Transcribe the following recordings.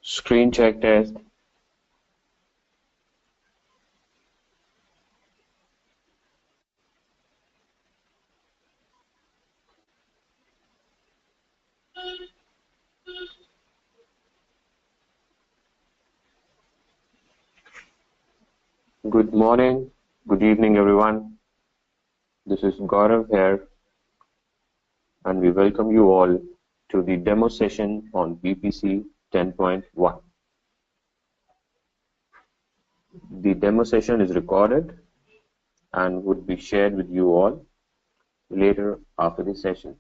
Screen check test. Good morning, good evening everyone. This is Gaurav here and we welcome you all to the demo session on BPC 10.1. The demo session is recorded and would be shared with you all later after the session.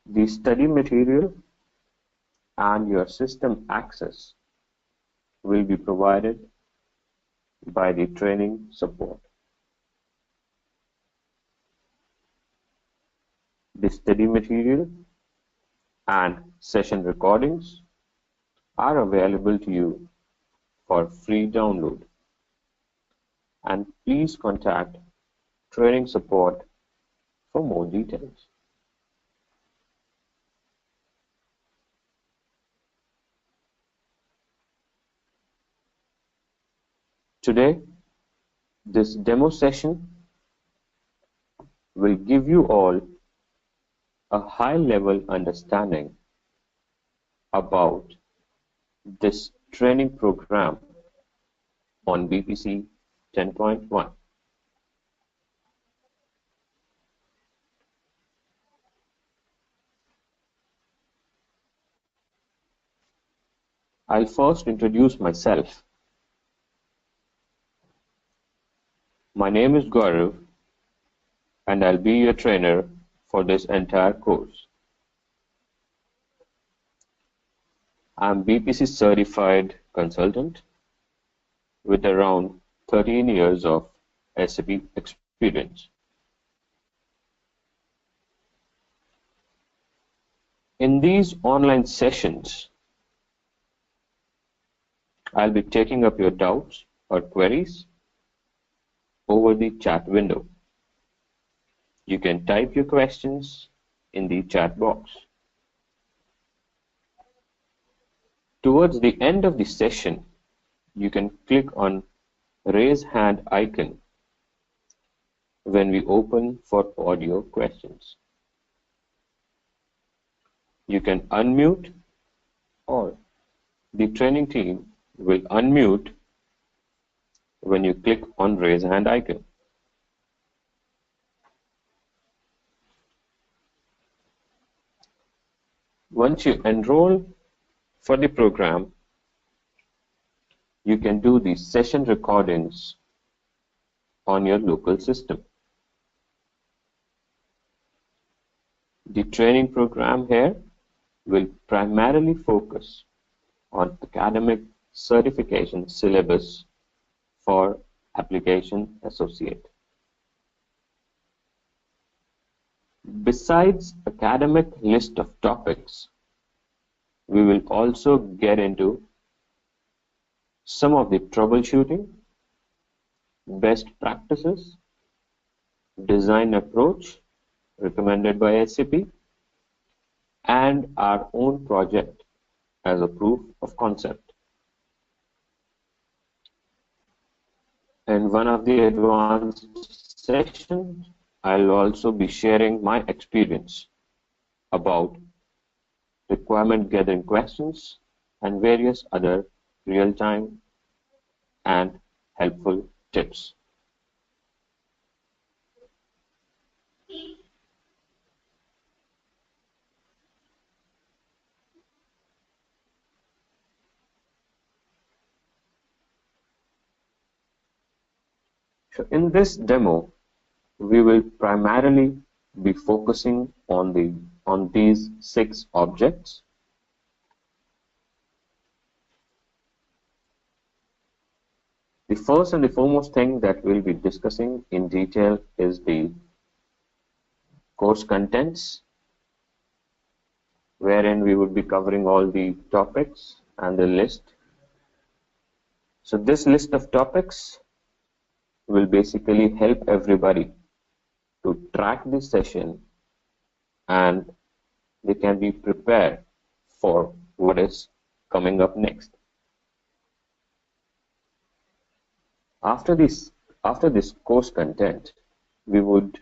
The study material and your system access will be provided by the training support. The study material and session recordings are available to you for free download, and please contact training support for more details. Today, this demo session will give you all a high-level understanding about this training program on BPC 10.1. I'll first introduce myself. My name is Gaurav and I'll be your trainer for this entire course. I'm BPC certified consultant with around 13 years of SAP experience. In these online sessions, I'll be taking up your doubts or queries over the chat window. You can type your questions in the chat box. Towards the end of the session, you can click on raise hand icon when we open for audio questions. You can unmute or the training team will unmute when you click on raise hand icon. Once you enroll for the program, you can do the session recordings on your local system. The training program here will primarily focus on academic certification syllabus for application associate. Besides academic list of topics, we will also get into some of the troubleshooting, best practices, design approach recommended by SAP, and our own project as a proof of concept. In one of the advanced sessions, I'll also be sharing my experience about requirement gathering questions and various other real-time and helpful tips. So in this demo, we will primarily be focusing on these 6 objects. The first and the foremost thing that we'll be discussing in detail is the course contents, wherein we would be covering all the topics and the list. So this list of topics will basically help everybody to track this session and they can be prepared for what is coming up next. After this course content, we would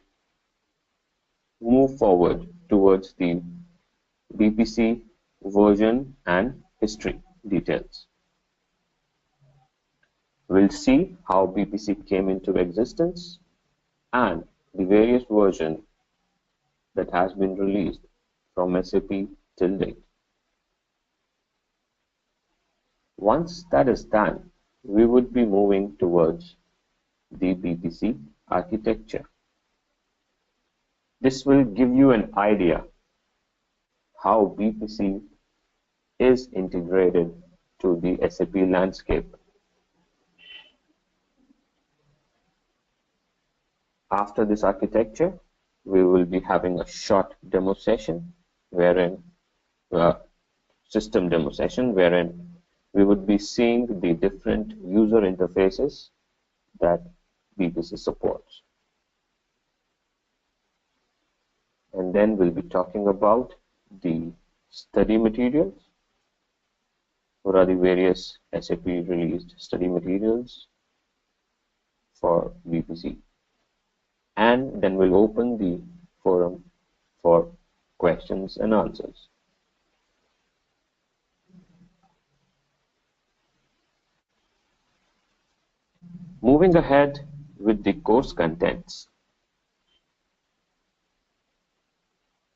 move forward towards the BPC version and history details. We'll see how BPC came into existence and the various versions that has been released from SAP till date. Once that is done, we would be moving towards the BPC architecture. This will give you an idea how BPC is integrated to the SAP landscape. After this architecture, we will be having a short demo session wherein system demo session wherein we would be seeing the different user interfaces that BPC supports. And then we'll be talking about the study materials. What are the various SAP released study materials for BPC? And then we'll open the forum for questions and answers. Moving ahead with the course contents.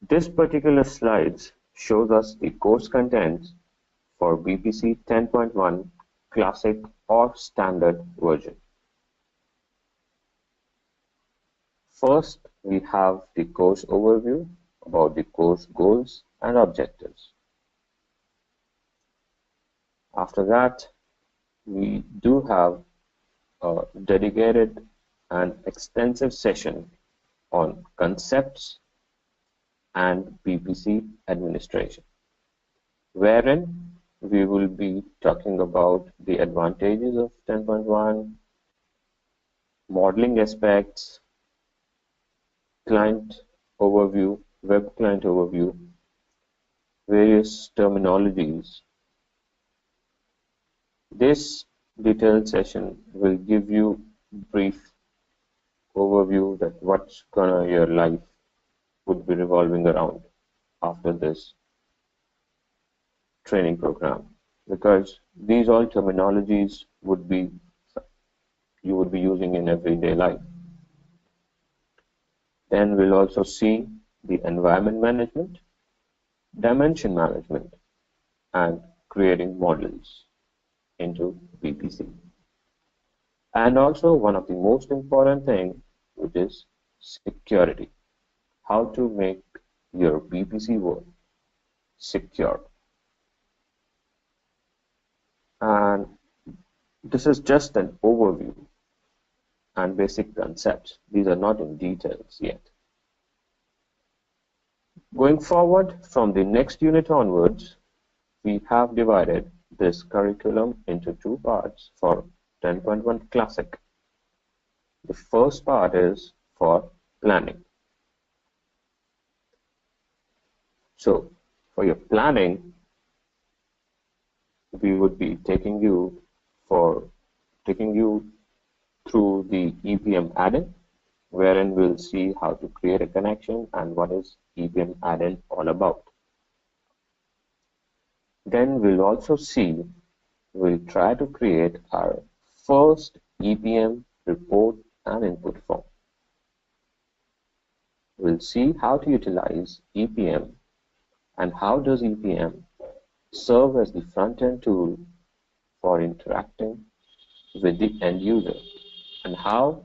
This particular slides shows us the course contents for BPC 10.1 Classic or Standard version. First, we have the course overview about the course goals and objectives. After that, we do have a dedicated and extensive session on concepts and BPC administration, wherein we will be talking about the advantages of 10.1, modeling aspects, client overview, web client overview, various terminologies. This detailed session will give you brief overview that what's gonna your life would be revolving around after this training program, because these all terminologies you would be using in everyday life. Then we'll also see the environment management, dimension management, and creating models into BPC. And also one of the most important thing, which is security. How to make your BPC work secure. And this is just an overview and basic concepts. These are not in details yet. Going forward from the next unit onwards, we have divided this curriculum into two parts for 10.1 Classic. The first part is for planning. So for your planning, we would be taking you through the EPM add-in, wherein we'll see how to create a connection and what is EPM add-in all about. Then we'll try to create our first EPM report and input form. We'll see how to utilize EPM and how does EPM serve as the front-end tool for interacting with the end user, and how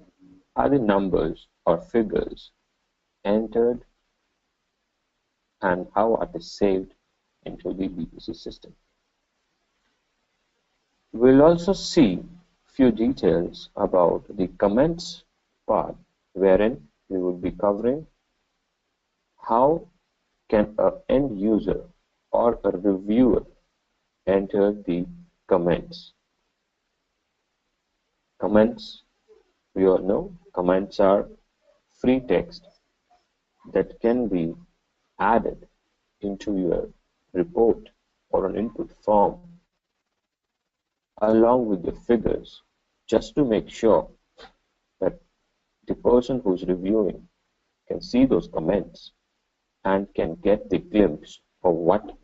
are the numbers or figures entered and how are they saved into the BPC system. We'll also see few details about the comments part, wherein we will be covering how can an end user or a reviewer enter the comments. Comments, we all know, comments are free text that can be added into your report or an input form along with the figures, just to make sure that the person who's reviewing can see those comments and can get the glimpse of what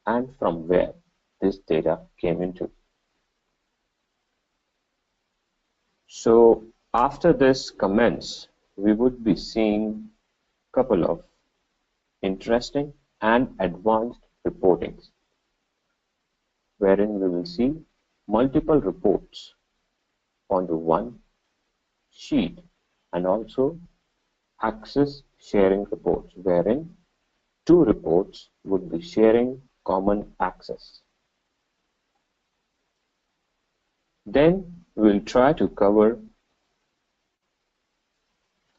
and from where this data came into. So after this comments, we would be seeing a couple of interesting and advanced reportings, wherein we will see multiple reports onto one sheet, and also access sharing reports, wherein two reports would be sharing common access. Then we'll try to cover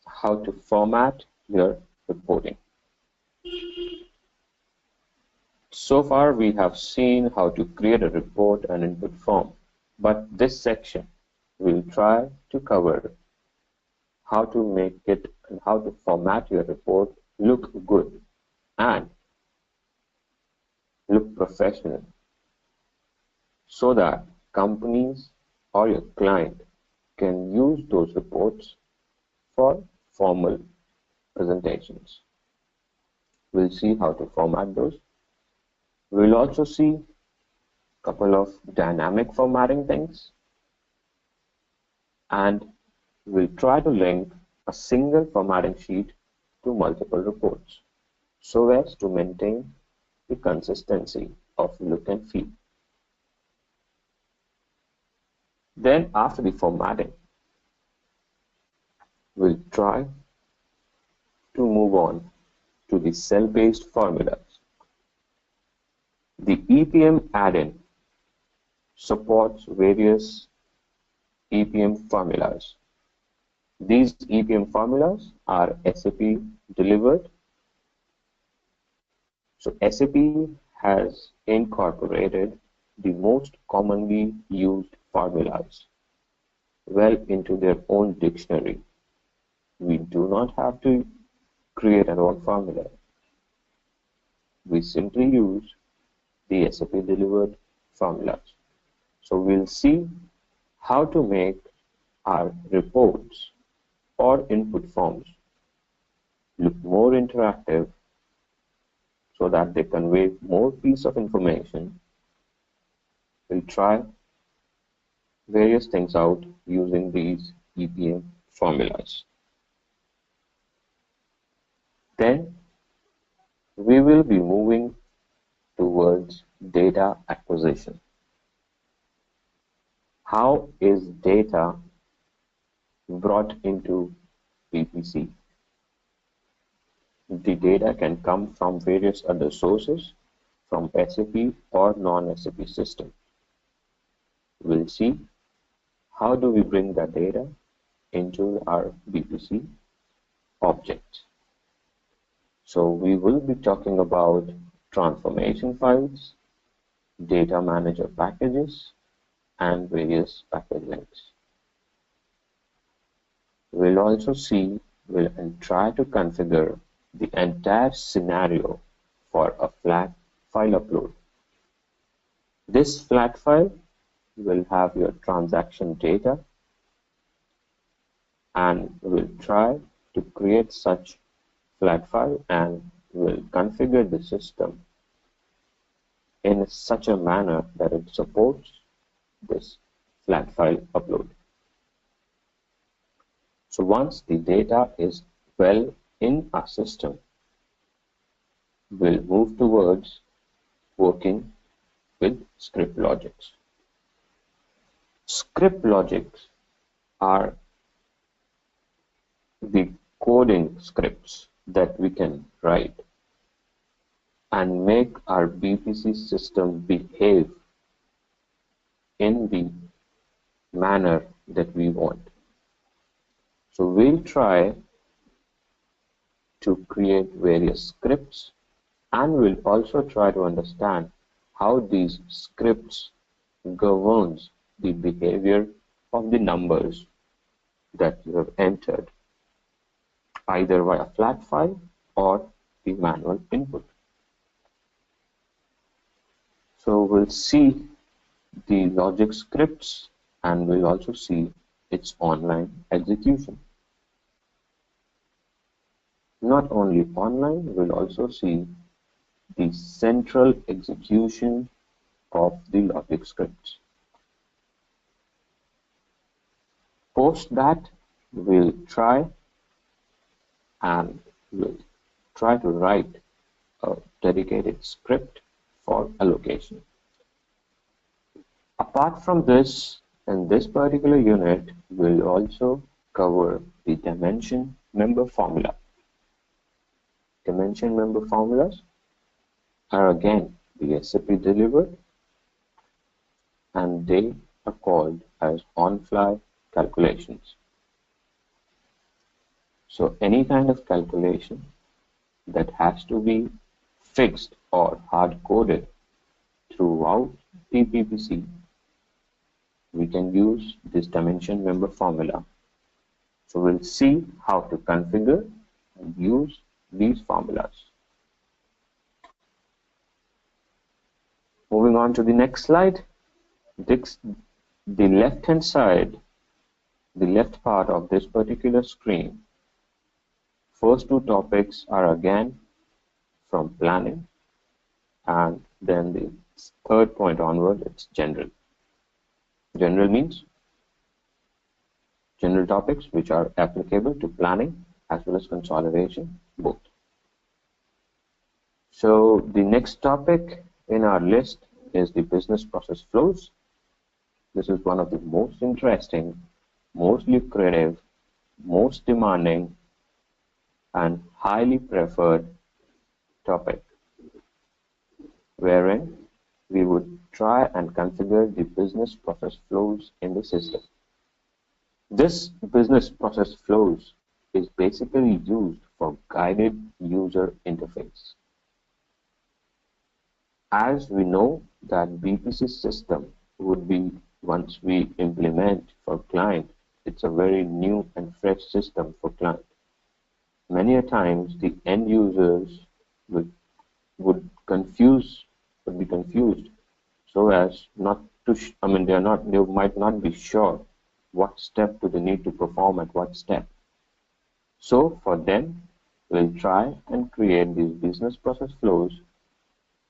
how to format your reporting. So far we have seen how to create a report and input form, but this section we'll try to cover how to make it and how to format your report look good and look professional, so that companies or your client can use those reports for formal presentations. We'll see how to format those. We'll also see a couple of dynamic formatting things, and we'll try to link a single formatting sheet to multiple reports so as to maintain the consistency of look and feel. Then after the formatting, we'll try to move on to the cell-based formulas. The EPM add-in supports various EPM formulas. These EPM formulas are SAP delivered. So SAP has incorporated the most commonly used formulas well into their own dictionary. We do not have to create our own formula. We simply use the SAP delivered formulas. So we'll see how to make our reports or input forms look more interactive so that they convey more piece of information. We'll try various things out using these EPM formulas. Then we will be moving towards data acquisition. How is data brought into BPC? The data can come from various other sources, from SAP or non-SAP system. We'll see how do we bring that data into our BPC object. So we will be talking about transformation files, data manager packages, and various package links. We'll also see, we'll try to configure the entire scenario for a flat file upload. This flat file will have your transaction data, and we'll try to create such flat file and we'll configure the system in such a manner that it supports this flat file upload. So once the data is well in our system, we'll move towards working with script logics. Script logics are the coding scripts that we can write and make our BPC system behave in the manner that we want. So we'll try to create various scripts, and we'll also try to understand how these scripts governs the behavior of the numbers that you have entered, either via flat file or the manual input. So we'll see the logic scripts and we'll also see its online execution. Not only online, we'll also see the central execution of the logic scripts. Post that, we'll try to write a dedicated script for allocation. Apart from this, in this particular unit, we'll also cover the dimension member formula. Dimension member formulas are again the SAP delivered, and they are called as on-fly calculations. So any kind of calculation that has to be fixed or hard-coded throughout the BPC, we can use this dimension member formula. So we'll see how to configure and use these formulas. Moving on to the next slide, the left-hand side, the left part of this particular screen, first two topics are again from planning, and then the third point onward, it's general. General means general topics which are applicable to planning as well as consolidation, both. So the next topic in our list is the business process flows. This is one of the most interesting, most lucrative, most demanding, and highly preferred topic, wherein we would try and configure the business process flows in the system. This business process flows is basically used for guided user interface. As we know that BPC system would be, once we implement for client, it's a very new and fresh system for client. Many a times the end users would be confused so as not to, they might not be sure what step do they need to perform at what step. So for them, we'll try and create these business process flows,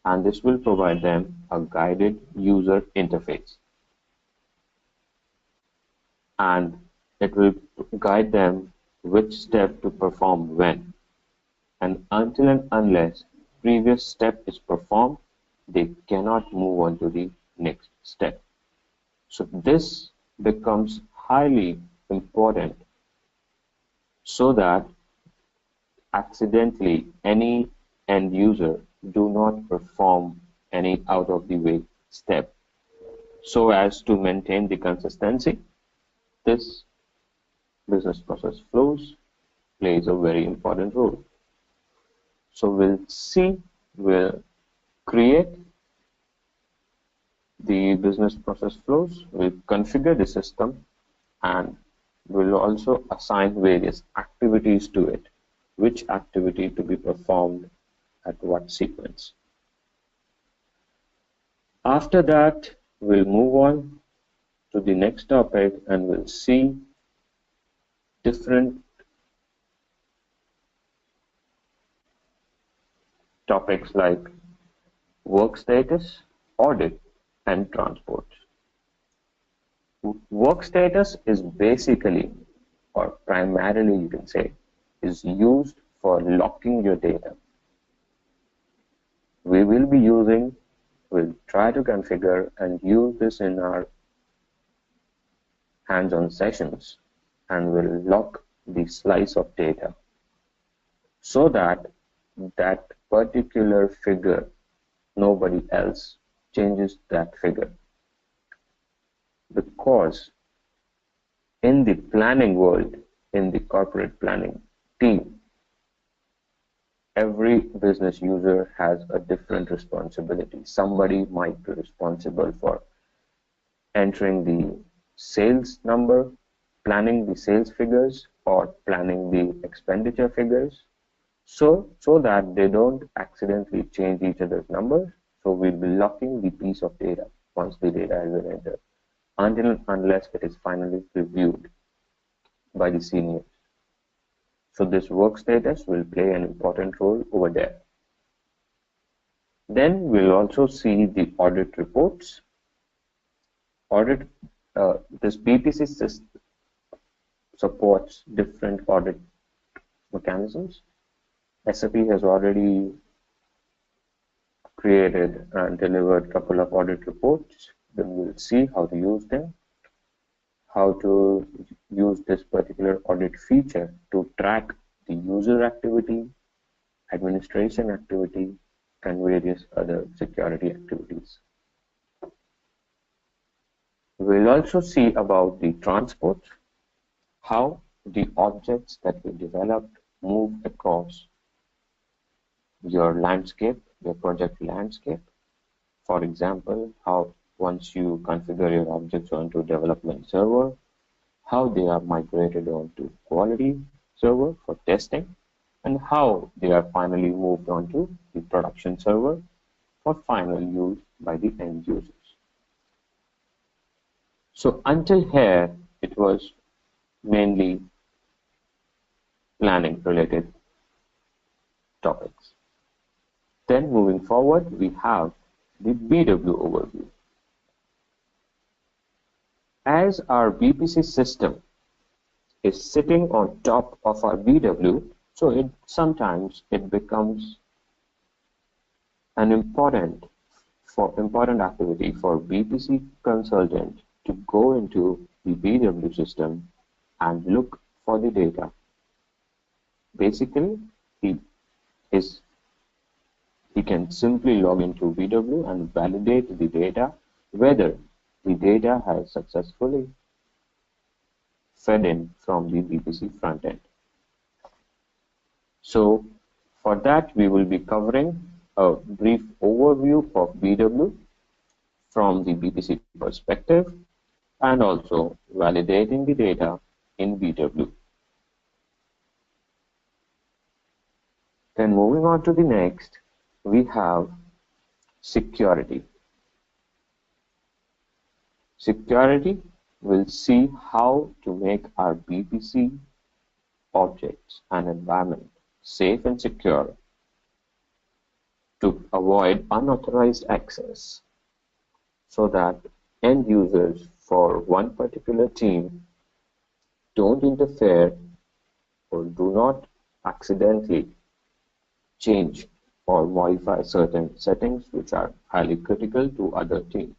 and this will provide them a guided user interface. And it will guide them which step to perform when. And until and unless previous step is performed, they cannot move on to the next step. So this becomes highly important so that accidentally any end user do not perform any out of the way step. So as to maintain the consistency, this business process flows plays a very important role. So we'll create the business process flows, we'll configure the system, and we'll also assign various activities to it, which activity to be performed at what sequence. After that, we'll move on to the next topic and we'll see different topics like work status, audit, and transport. Work status is basically, or primarily you can say, is used for locking your data. We'll try to configure and use this in our hands-on sessions, and we'll lock the slice of data so that that particular figure, nobody else changes that figure. Because in the planning world, in the corporate planning team, every business user has a different responsibility. Somebody might be responsible for entering the sales number, planning the sales figures, or planning the expenditure figures, so that they don't accidentally change each other's numbers. So we'll be locking the piece of data once the data has been entered, until and unless it is finally reviewed by the seniors. So this work status will play an important role over there. Then we'll also see the audit reports. Audit, this BPC system supports different audit mechanisms. SAP has already created and delivered a couple of audit reports. Then we'll see how to use them, how to use this particular audit feature to track the user activity, administration activity, and various other security activities. We'll also see about the transport, how the objects that we developed move across your landscape, your project landscape. For example, how once you configure your objects onto development server, how they are migrated onto quality server for testing, and how they are finally moved onto the production server for final use by the end users. So until here, it was mainly planning related topics. Then moving forward, we have the BW overview. As our BPC system is sitting on top of our BW, so sometimes it becomes an important activity for BPC consultant to go into the BW system and look for the data. Basically, he can simply log into BW and validate the data, whether the data has successfully fed in from the BPC front end. So for that, we will be covering a brief overview of BW from the BPC perspective and also validating the data in BW. Then moving on to the next, we have security. Security will see how to make our BPC objects and environment safe and secure to avoid unauthorized access, so that end users for one particular team don't interfere or do not accidentally change or modify certain settings which are highly critical to other teams.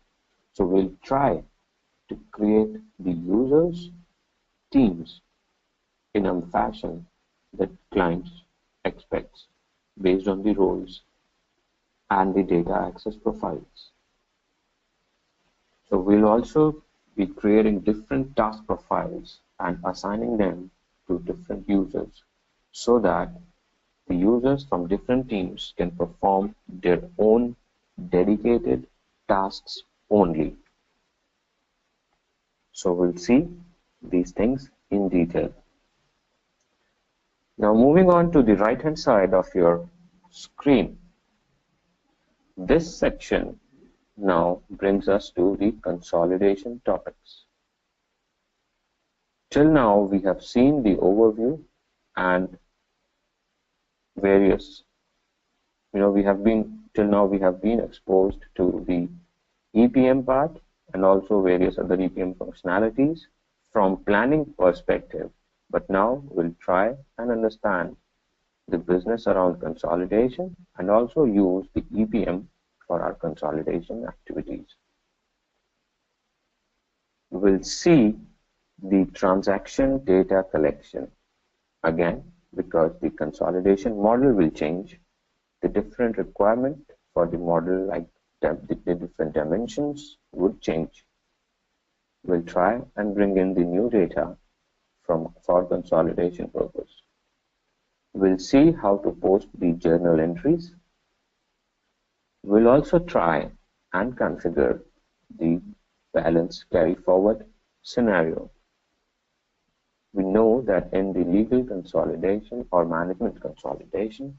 So we'll try to create the users' teams in a fashion that clients expects based on the roles and the data access profiles. So we'll also be creating different task profiles and assigning them to different users so that the users from different teams can perform their own dedicated tasks only. So we'll see these things in detail. Now moving on to the right hand side of your screen. This section now brings us to the consolidation topics. Till now we have seen the overview and various, we have been exposed to the EPM part and also various other EPM functionalities from planning perspective. But now we'll try and understand the business around consolidation and also use the EPM for our consolidation activities. We'll see the transaction data collection. Again, because the consolidation model will change, the different requirement for the model, like the different dimensions, would change. We'll try and bring in the new data for consolidation purpose. We'll see how to post the journal entries. We'll also try and configure the balance carry forward scenario. We know that in the legal consolidation or management consolidation,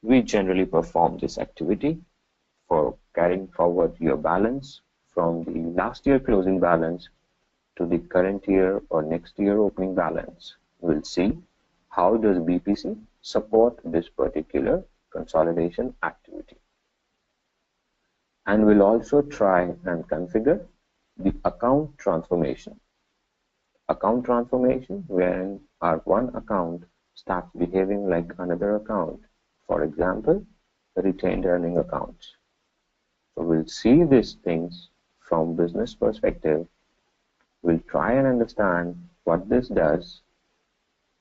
we generally perform this activity for carrying forward your balance from the last year closing balance to the current year or next year opening balance. We'll see how does BPC support this particular consolidation activity. And we'll also try and configure the account transformation. Account transformation, wherein our one account starts behaving like another account. For example, retained earning accounts. So we'll see these things from business perspective. We'll try and understand what this does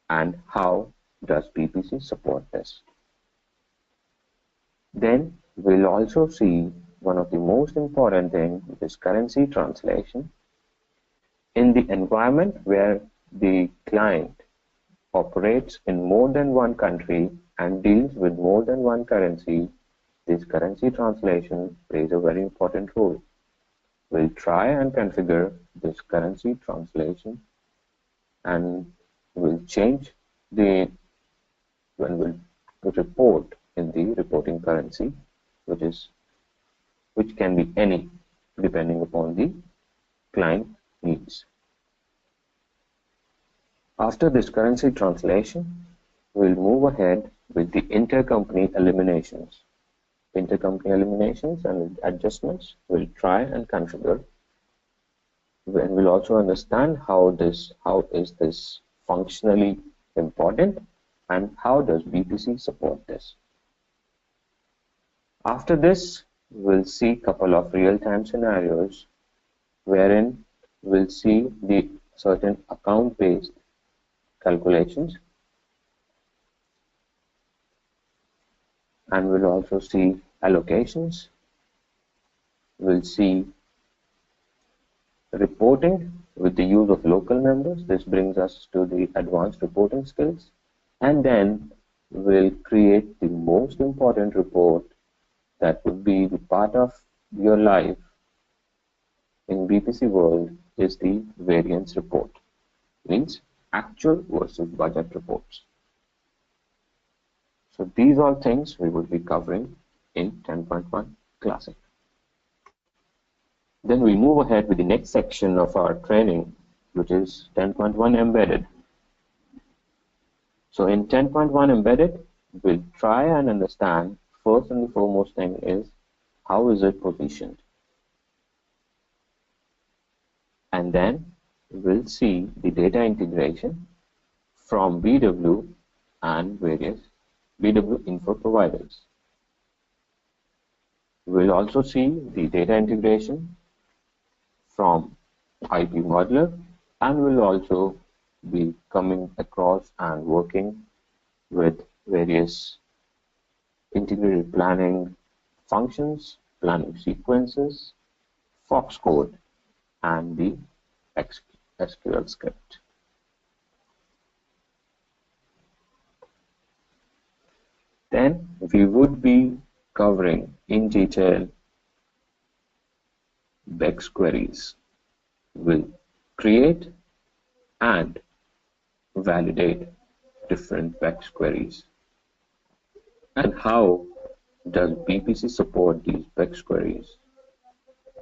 and how does BPC support this. Then we'll also see one of the most important things, which is currency translation. In the environment where the client operates in more than one country and deals with more than one currency, this currency translation plays a very important role. We'll try and configure this currency translation, and we'll change when we'll report in the reporting currency, which can be any depending upon the client needs. After this currency translation, we'll move ahead with the intercompany eliminations. Intercompany eliminations and adjustments we'll try and configure. And we'll also understand how is this functionally important and how does BPC support this. After this, we'll see a couple of real-time scenarios wherein we'll see the certain account-based calculations, and we'll also see allocations. We'll see reporting with the use of local numbers. This brings us to the advanced reporting skills, and then we'll create the most important report that would be the part of your life in BPC world is the variance report. Means actual versus budget reports. So these are things we will be covering in 10.1 Classic. Then we move ahead with the next section of our training, which is 10.1 Embedded. So in 10.1 Embedded, we'll try and understand first and the foremost thing is how is it positioned. And then we'll see the data integration from BW and various BW info providers. We'll also see the data integration from IP modeler, and we'll also be coming across and working with various integrated planning functions, planning sequences, Fox code, and the SQL script. Then we would be covering in detail BEX queries. We'll create and validate different BEX queries. And how does BPC support these BEX queries?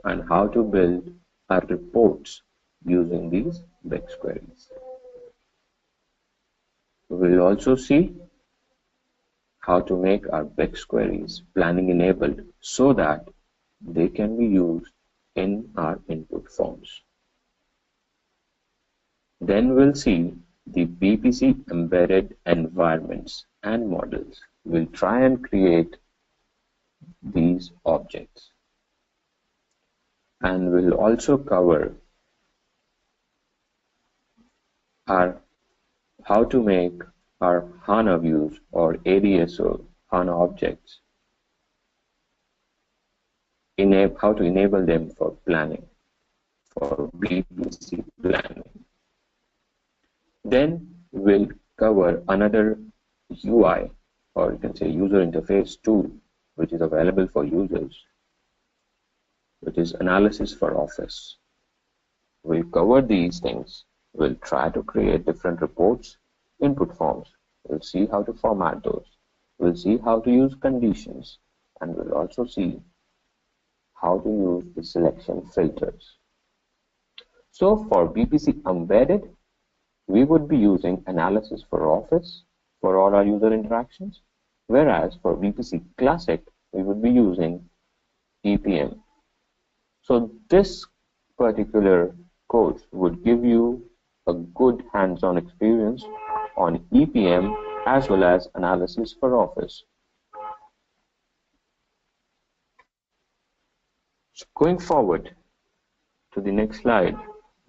And how to build our reports using these BEX queries. We'll also see how to make our BEX queries planning enabled so that they can be used in our input forms. Then we'll see the BPC embedded environments and models. We'll try and create these objects. And we'll also cover how to make our HANA views or ADSO HANA objects, how to enable them for planning, for BPC planning. Then we'll cover another UI, or you can say user interface tool, which is available for users, which is analysis for Office. We'll cover these things. We'll try to create different reports, input forms. We'll see how to format those. We'll see how to use conditions, and we'll also see how to use the selection filters. So for BPC embedded, we would be using analysis for Office for all our user interactions, whereas for BPC Classic, we would be using EPM. So this particular course would give you a good hands-on experience on EPM as well as analysis for Office. So going forward to the next slide,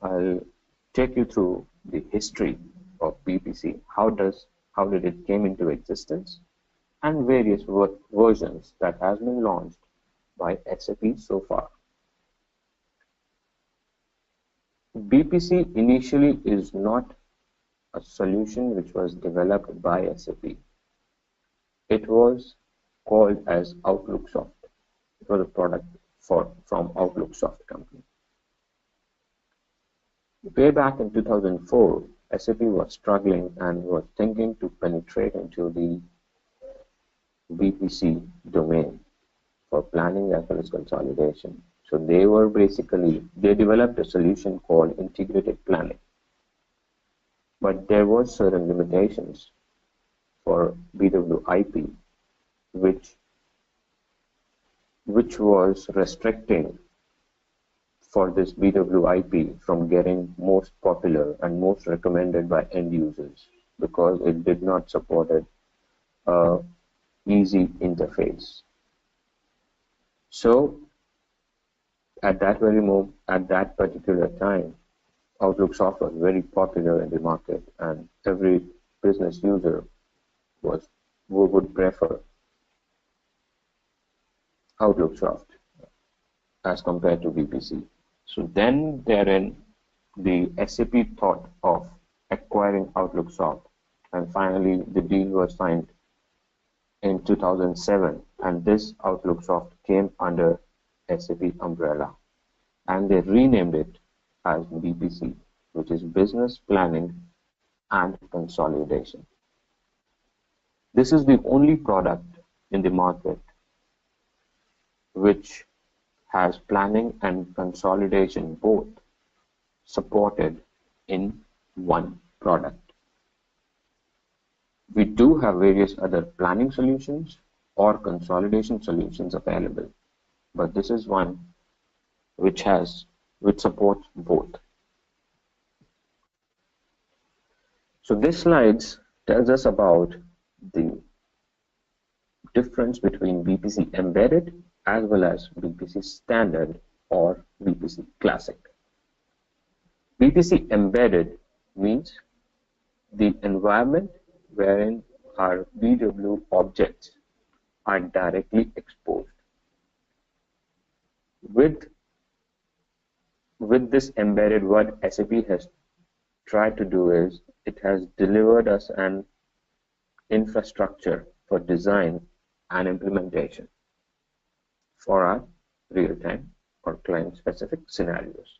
I'll take you through the history of BPC. How did it came into existence, and various versions that has been launched by SAP so far. BPC initially is not a solution which was developed by SAP. It was called as Outlook Soft. It was a product from Outlook Soft company. Way back in 2004, SAP was struggling and was thinking to penetrate into the BPC domain for planning as well as consolidation. So they developed a solution called integrated planning. But there was certain limitations for BWIP, which was restricting for this BWIP from getting most popular and most recommended by end users, because it did not support an easy interface. So at that particular time, Outlook Soft was very popular in the market, and every business user would prefer Outlook Soft as compared to BPC. So then therein the SAP thought of acquiring Outlook Soft, and finally the deal was signed in 2007, and this Outlook Soft came under SAP umbrella, and they renamed it as BPC, which is Business Planning and Consolidation. This is the only product in the market which has planning and consolidation both supported in one product. We do have various other planning solutions or consolidation solutions available, but this is one which supports both. So this slide tells us about the difference between BPC embedded as well as BPC standard or BPC classic. BPC embedded means the environment wherein our BW objects are directly exposed. With this embedded, what SAP has tried to do is it has delivered us an infrastructure for design and implementation for our real-time or client-specific scenarios.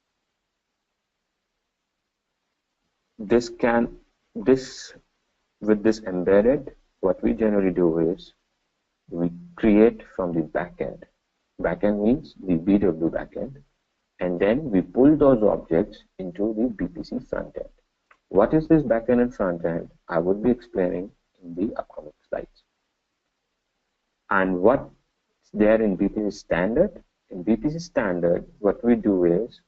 With this embedded, what we generally do is we create from the backend. Backend means the BW backend, and then we pull those objects into the BPC frontend. What is this backend and frontend? I would be explaining in the upcoming slides. And what's there in BPC standard? In BPC standard, what we do is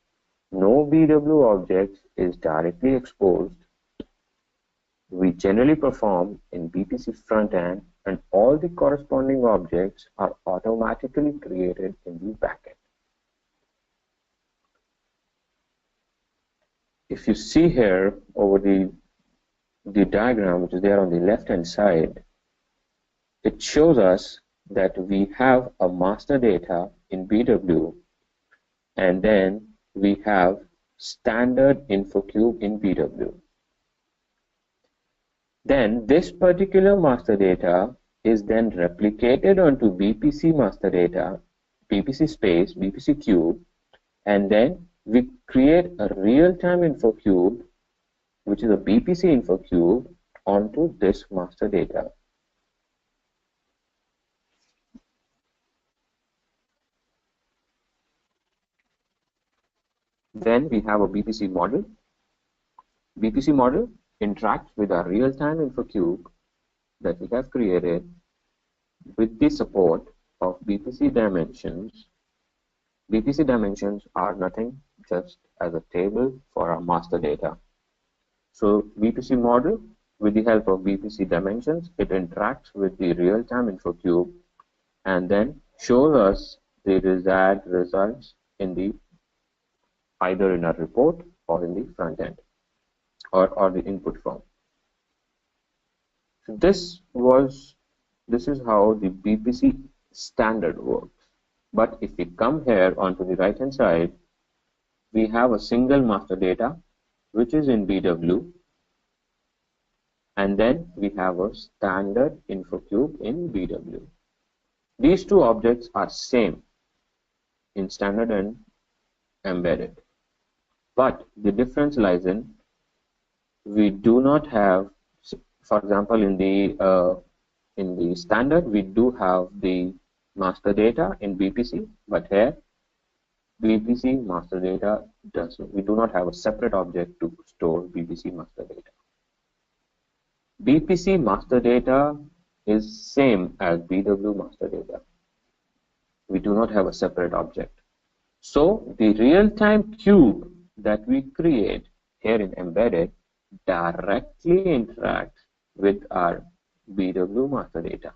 no BW object is directly exposed. We generally perform in BPC frontend, and all the corresponding objects are automatically created in the backend. If you see here over the diagram which is there on the left hand side, it shows us that we have a master data in BW, and then we have standard info cube in BW. Then this particular master data is then replicated onto BPC master data, BPC space, BPC cube, and then we create a real-time info cube, which is a BPC info cube, onto this master data. Then we have a BPC model. BPC model interacts with our real-time InfoCube that we have created with the support of BPC dimensions. BPC dimensions are nothing just as a table for our master data. So BPC model, with the help of BPC dimensions, it interacts with the real-time InfoCube and then shows us the desired results in the either in a report or in the front end or the input form. So this is how the BPC standard works. But if we come here onto the right hand side, we have a single master data which is in BW, and then we have a standard InfoCube in BW. These two objects are same in standard and embedded, but the difference lies in we do not have, for example, in the standard we do have the master data in BPC, but here BPC master data doesn't. We do not have a separate object to store BPC master data. BPC master data is same as BW master data. We do not have a separate object. So the real-time cube that we create here in embedded directly interacts with our BW master data.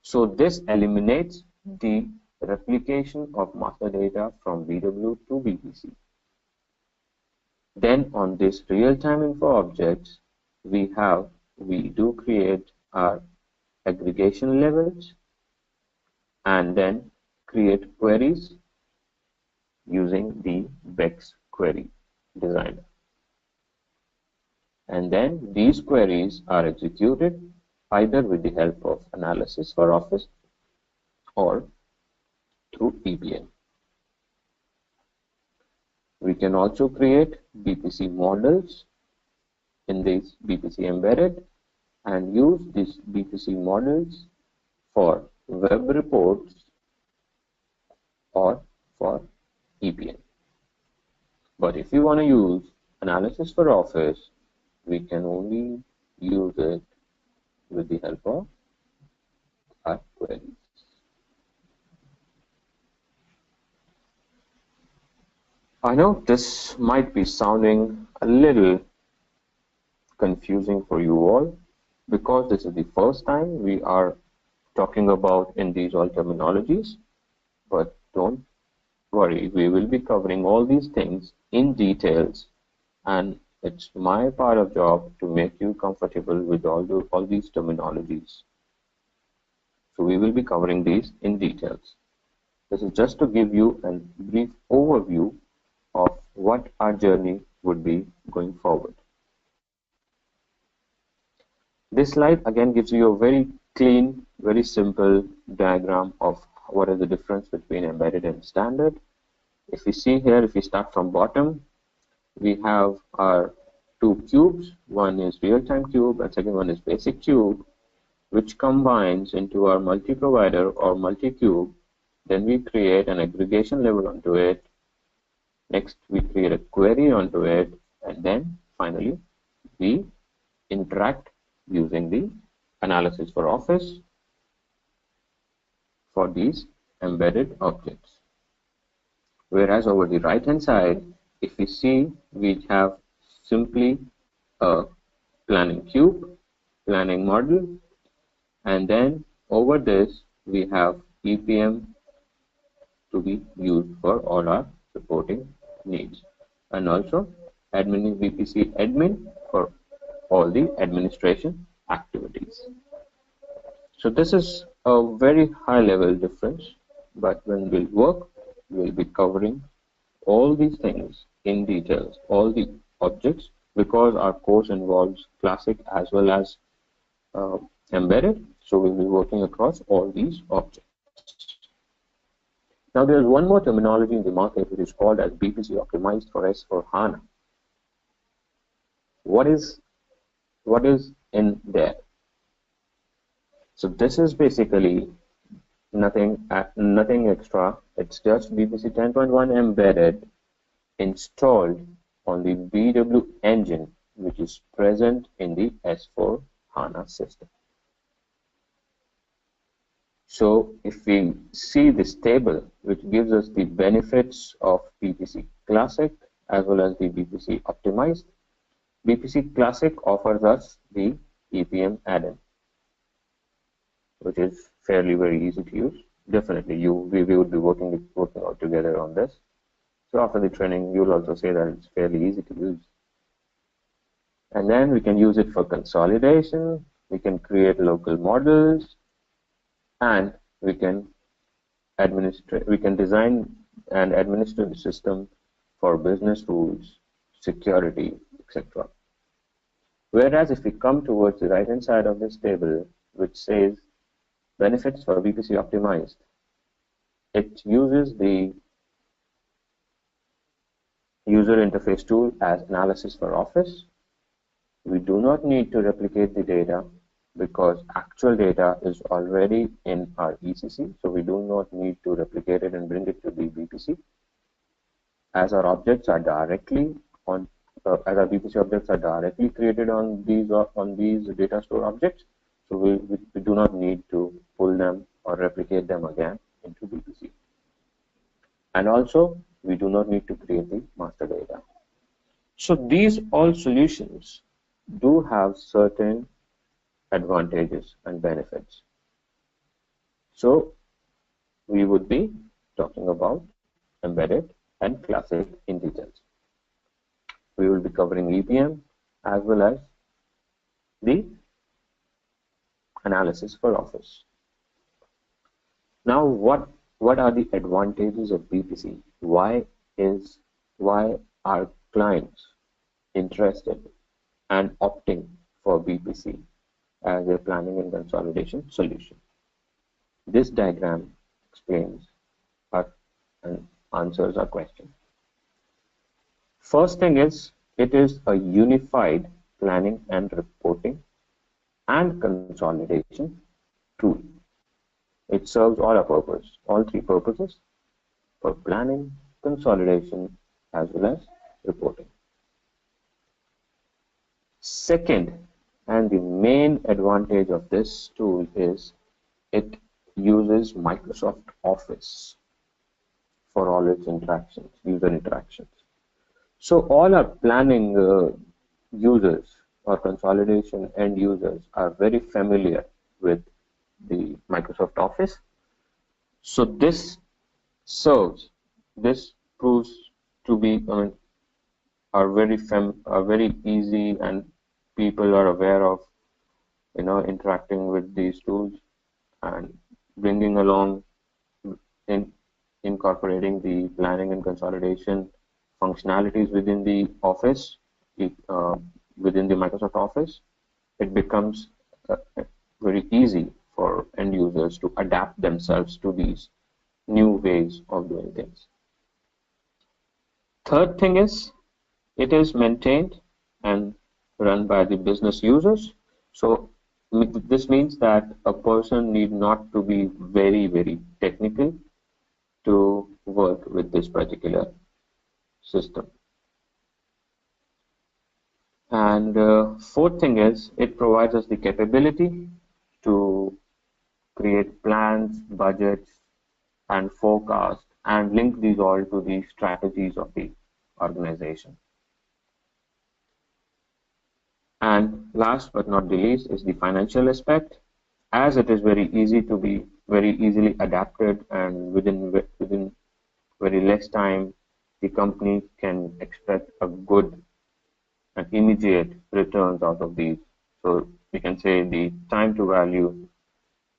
So this eliminates the replication of master data from BW to BPC. Then on this real-time info objects, we do create our aggregation levels and then create queries using the BEX query designer. And then these queries are executed either with the help of analysis for office or through EPM. We can also create BPC models in this BPC embedded and use these BPC models for web reports or for EPM. But if you want to use analysis for office, we can only use it with the help of our queries. I know this might be sounding a little confusing for you all because this is the first time we are talking about in these all terminologies, but don't worry, we will be covering all these things in details, and it's my part of job to make you comfortable with all these terminologies. So we will be covering these in details. This is just to give you a brief overview of what our journey would be going forward. This slide again gives you a very clean, very simple diagram of what is the difference between embedded and standard. If we see here, if we start from bottom, we have our two cubes. One is real-time cube and second one is basic cube, which combines into our multi-provider or multi-cube. Then we create an aggregation level onto it. Next, we create a query onto it, and then finally, we interact using the analysis for office for these embedded objects. Whereas over the right-hand side, if we see, we have simply a planning cube, planning model, and then over this, we have EPM to be used for all our reporting needs, and also admin VPC admin for all the administration activities. So this is a very high level difference, but when we'll work, we'll be covering all these things in details, all the objects, because our course involves classic as well as embedded, so we'll be working across all these objects. Now there's one more terminology in the market which is called as BPC optimized for S/4HANA. What is in there? So this is basically nothing extra. It's just BPC 10.1 embedded, installed on the BW engine, which is present in the S4 HANA system. So if we see this table, which gives us the benefits of BPC Classic as well as the BPC Optimized, BPC Classic offers us the EPM add-in, which is fairly very easy to use. Definitely, we would be working out together on this. So after the training, you'll also say that it's fairly easy to use. And then we can use it for consolidation. We can create local models, and we can design and administer the system for business rules, security, etc. Whereas if we come towards the right hand side of this table, which says benefits for BPC Optimized, it uses the user interface tool as analysis for Office. We do not need to replicate the data because actual data is already in our ECC, so we do not need to replicate it and bring it to the BPC. As our objects are directly on, as our BPC objects are directly created on these data store objects, so we do not need to pull them or replicate them again into BPC. And also, we do not need to create the master data. So these all solutions do have certain advantages and benefits. So we would be talking about embedded and classic in details. We will be covering EPM as well as the analysis for Office. Now, what are the advantages of BPC? Why are clients interested and opting for BPC as a planning and consolidation solution? This diagram explains and answers our question. First thing is, it is a unified planning and reporting and consolidation tool. It serves all three purposes for planning, consolidation, as well as reporting. Second, and the main advantage of this tool is it uses Microsoft Office for all its user interactions. So all our planning users or consolidation end users are very familiar with the Microsoft Office. So this proves to be, are very easy, and people are aware of, interacting with these tools and bringing along incorporating the planning and consolidation functionalities within the Office, within the Microsoft Office. It becomes very easy for end users to adapt themselves to these new ways of doing things. Third thing is, it is maintained and run by the business users. So this means that a person need not to be very, very technical to work with this particular system. And fourth thing is, it provides us the capability to create plans, budgets, and forecast, and link these all to the strategies of the organization. And last but not the least is the financial aspect, as it is very easily adapted, and within very less time, the company can expect a good and immediate returns out of these. So we can say the time to value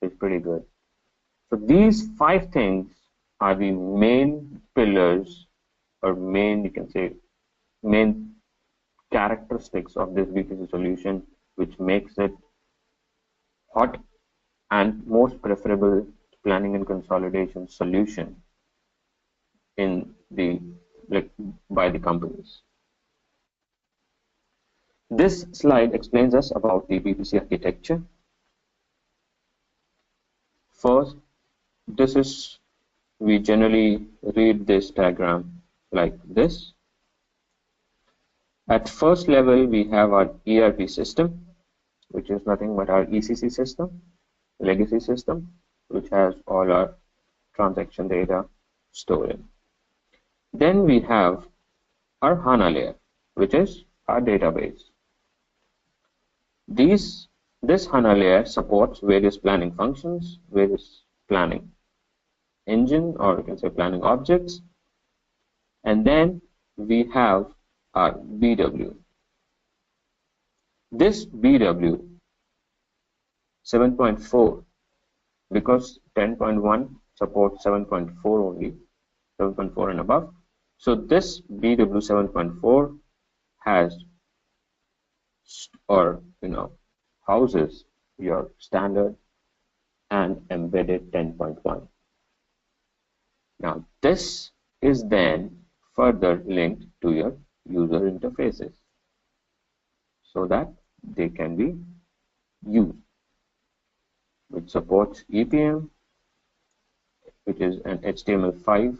is pretty good. So these 5 things are the main pillars, or main characteristics of this BPC solution, which makes it hot and most preferable planning and consolidation solution by the companies. This slide explains us about the BPC architecture. First, This is, we generally read this diagram like this. At first level, we have our ERP system, which is nothing but our ECC system, legacy system, which has all our transaction data stored in. Then we have our HANA layer, which is our database. This HANA layer supports various planning functions, various planning engine, or you can say planning objects. And then we have our BW. This BW 7.4, because 10.1 supports 7.4 only, 7.4 and above. So this BW 7.4 has, or houses your standard and embedded 10.1. Now this is then further linked to your user interfaces so that they can be used, which supports EPM, which is an HTML5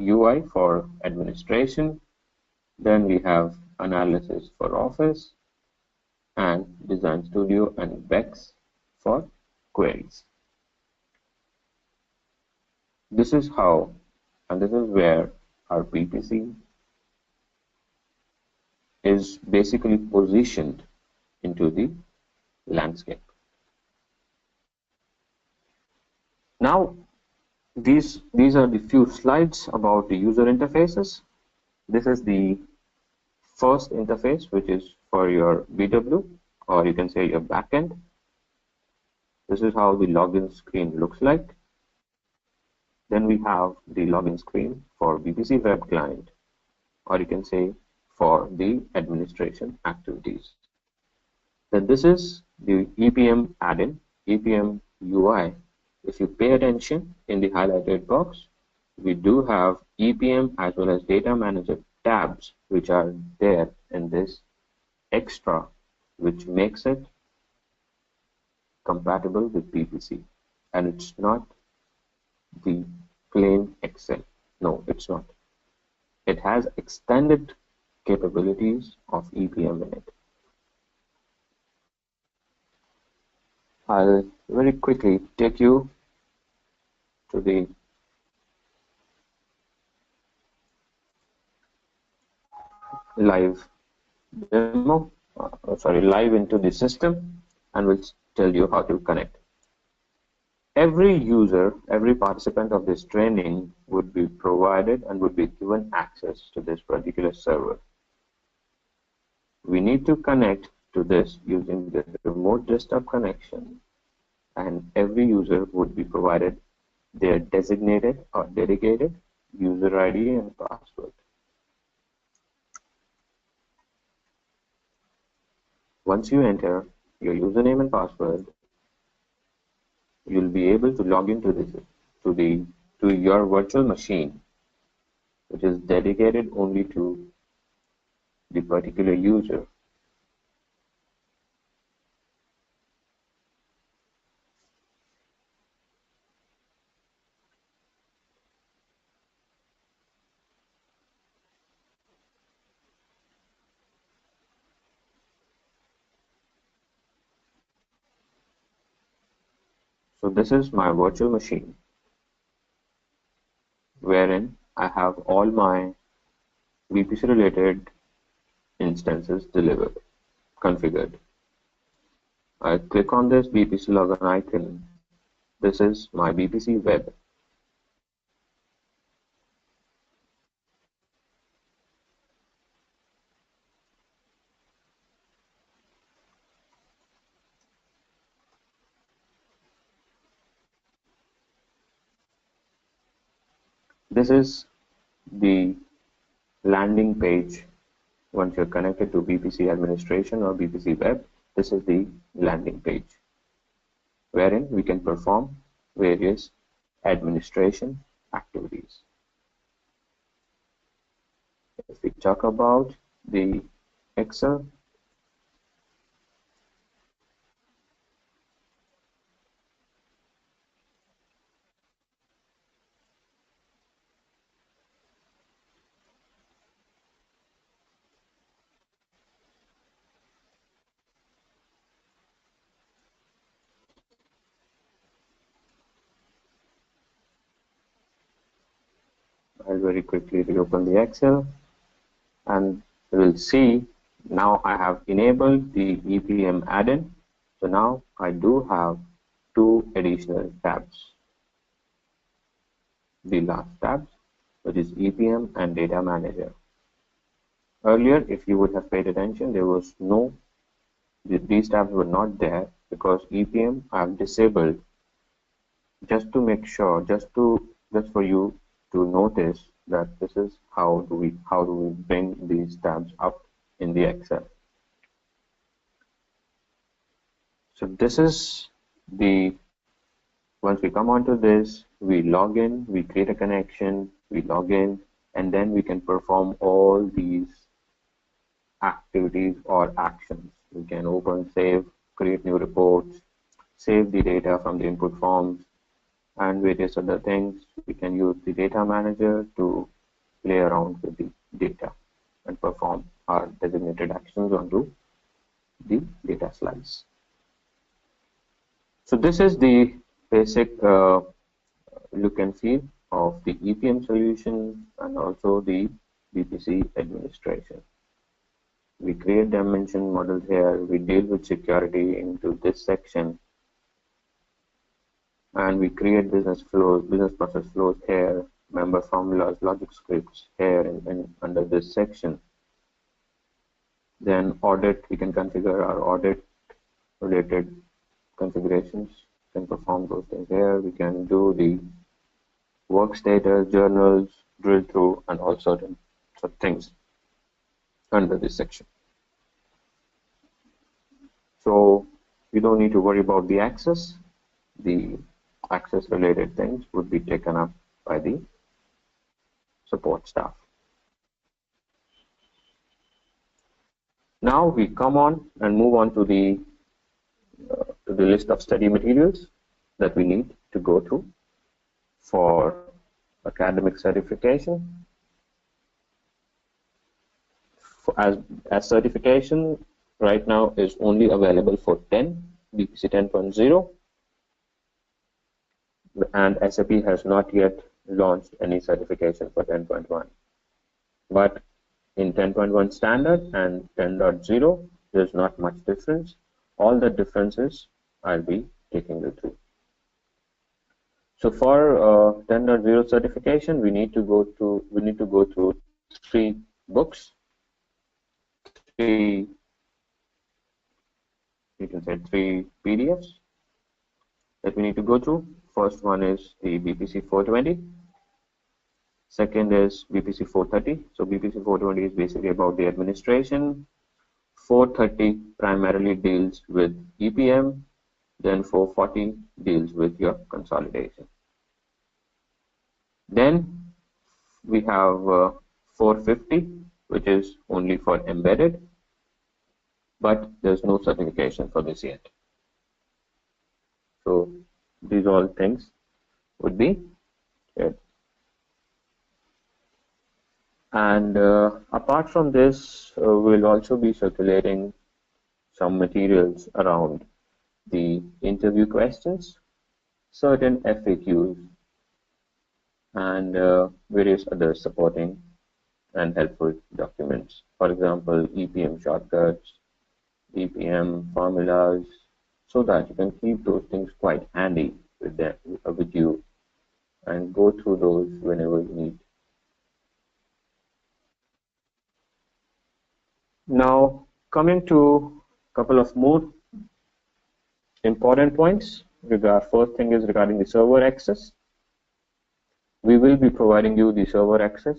UI for administration. Then we have analysis for Office, and Design Studio and Bex for queries. This is how, and this is where our BPC is basically positioned into the landscape. Now, these are the few slides about the user interfaces. This is the first interface, which is for your BW, or you can say your backend. This is how the login screen looks like. Then we have the login screen for BPC web client, or you can say for the administration activities. Then this is the EPM add-in, EPM UI. If you pay attention in the highlighted box, we do have EPM as well as data manager tabs, which are there in this extra, which makes it compatible with BPC. And it's not the plain Excel. No, it's not. It has extended capabilities of EPM in it. I'll very quickly take you to the live demo, live into the system, and we'll tell you how to connect. Every user, every participant of this training would be provided and would be given access to this particular server. We need to connect to this using the remote desktop connection, and every user would be provided their designated or dedicated user ID and password. Once you enter your username and password, you'll be able to log into this to your virtual machine, which is dedicated only to the particular user. So this is my virtual machine, wherein I have all my BPC related instances delivered, configured. I click on this BPC login icon. This is my BPC web. This is the landing page. Once you're connected to BPC administration or BPC web, this is the landing page, wherein we can perform various administration activities. If we talk about the Excel, I'll very quickly reopen the Excel, and we'll see now I have enabled the EPM add-in. So now I do have two additional tabs. The last tabs, which is EPM and Data Manager. Earlier, if you would have paid attention, there was no, these tabs were not there because EPM I have disabled just to make sure, just for you to notice that this is how do we bring these tabs up in the Excel. So this is the, once we come onto this, we log in, we create a connection, we log in, and then we can perform all these activities or actions. We can open, save, create new reports, save the data from the input forms, and various other things. We can use the data manager to play around with the data and perform our designated actions onto the data slice. So this is the basic look and feel of the EPM solution and also the BPC administration. We create dimension models here, we deal with security into this section, and we create business flows, business process flows here, member formulas, logic scripts here and under this section. Then audit, we can configure our audit related configurations, can perform those things here. We can do the work status, journals, drill through, and all certain things under this section. So you don't need to worry about the access. The access related things would be taken up by the support staff. Now we come on and move on to the list of study materials that we need to go through for academic certification. As certification right now is only available for 10, BPC 10.0, and SAP has not yet launched any certification for 10.1. But in 10.1 standard and 10.0, there's not much difference. All the differences I'll be taking you through. So for 10.0 certification, we need to go through 3 books, 3 PDFs that we need to go through. First one is the BPC 420. Second is BPC 430. So BPC 420 is basically about the administration. 430 primarily deals with EPM. Then 440 deals with your consolidation. Then we have 450, which is only for embedded, but there's no certification for this yet. So these all things would be it. And apart from this, we'll also be circulating some materials around the interview questions, certain FAQs, and various other supporting and helpful documents. For example, EPM shortcuts, EPM formulas, so that you can keep those things quite handy with you and go through those whenever you need. Now, coming to a couple of more important points. First thing is regarding the server access. We will be providing you the server access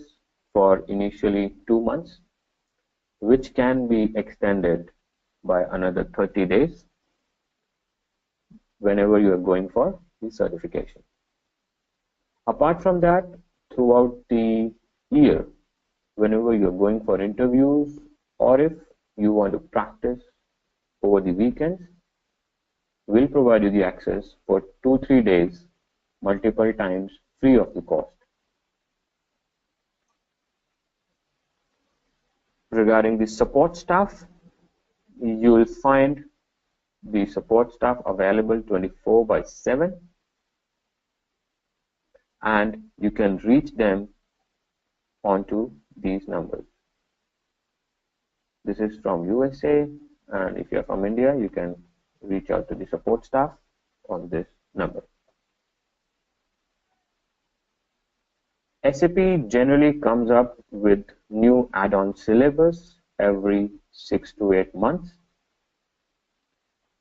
for initially 2 months, which can be extended by another 30 days whenever you are going for the certification. Apart from that, throughout the year, whenever you are going for interviews, or if you want to practice over the weekends, we'll provide you the access for 2-3 days, multiple times, free of the cost. Regarding the support staff, you will find the support staff available 24/7, and you can reach them onto these numbers. This is from USA, and if you're from India, you can reach out to the support staff on this number. SAP generally comes up with new add-on syllabus every 6 to 8 months.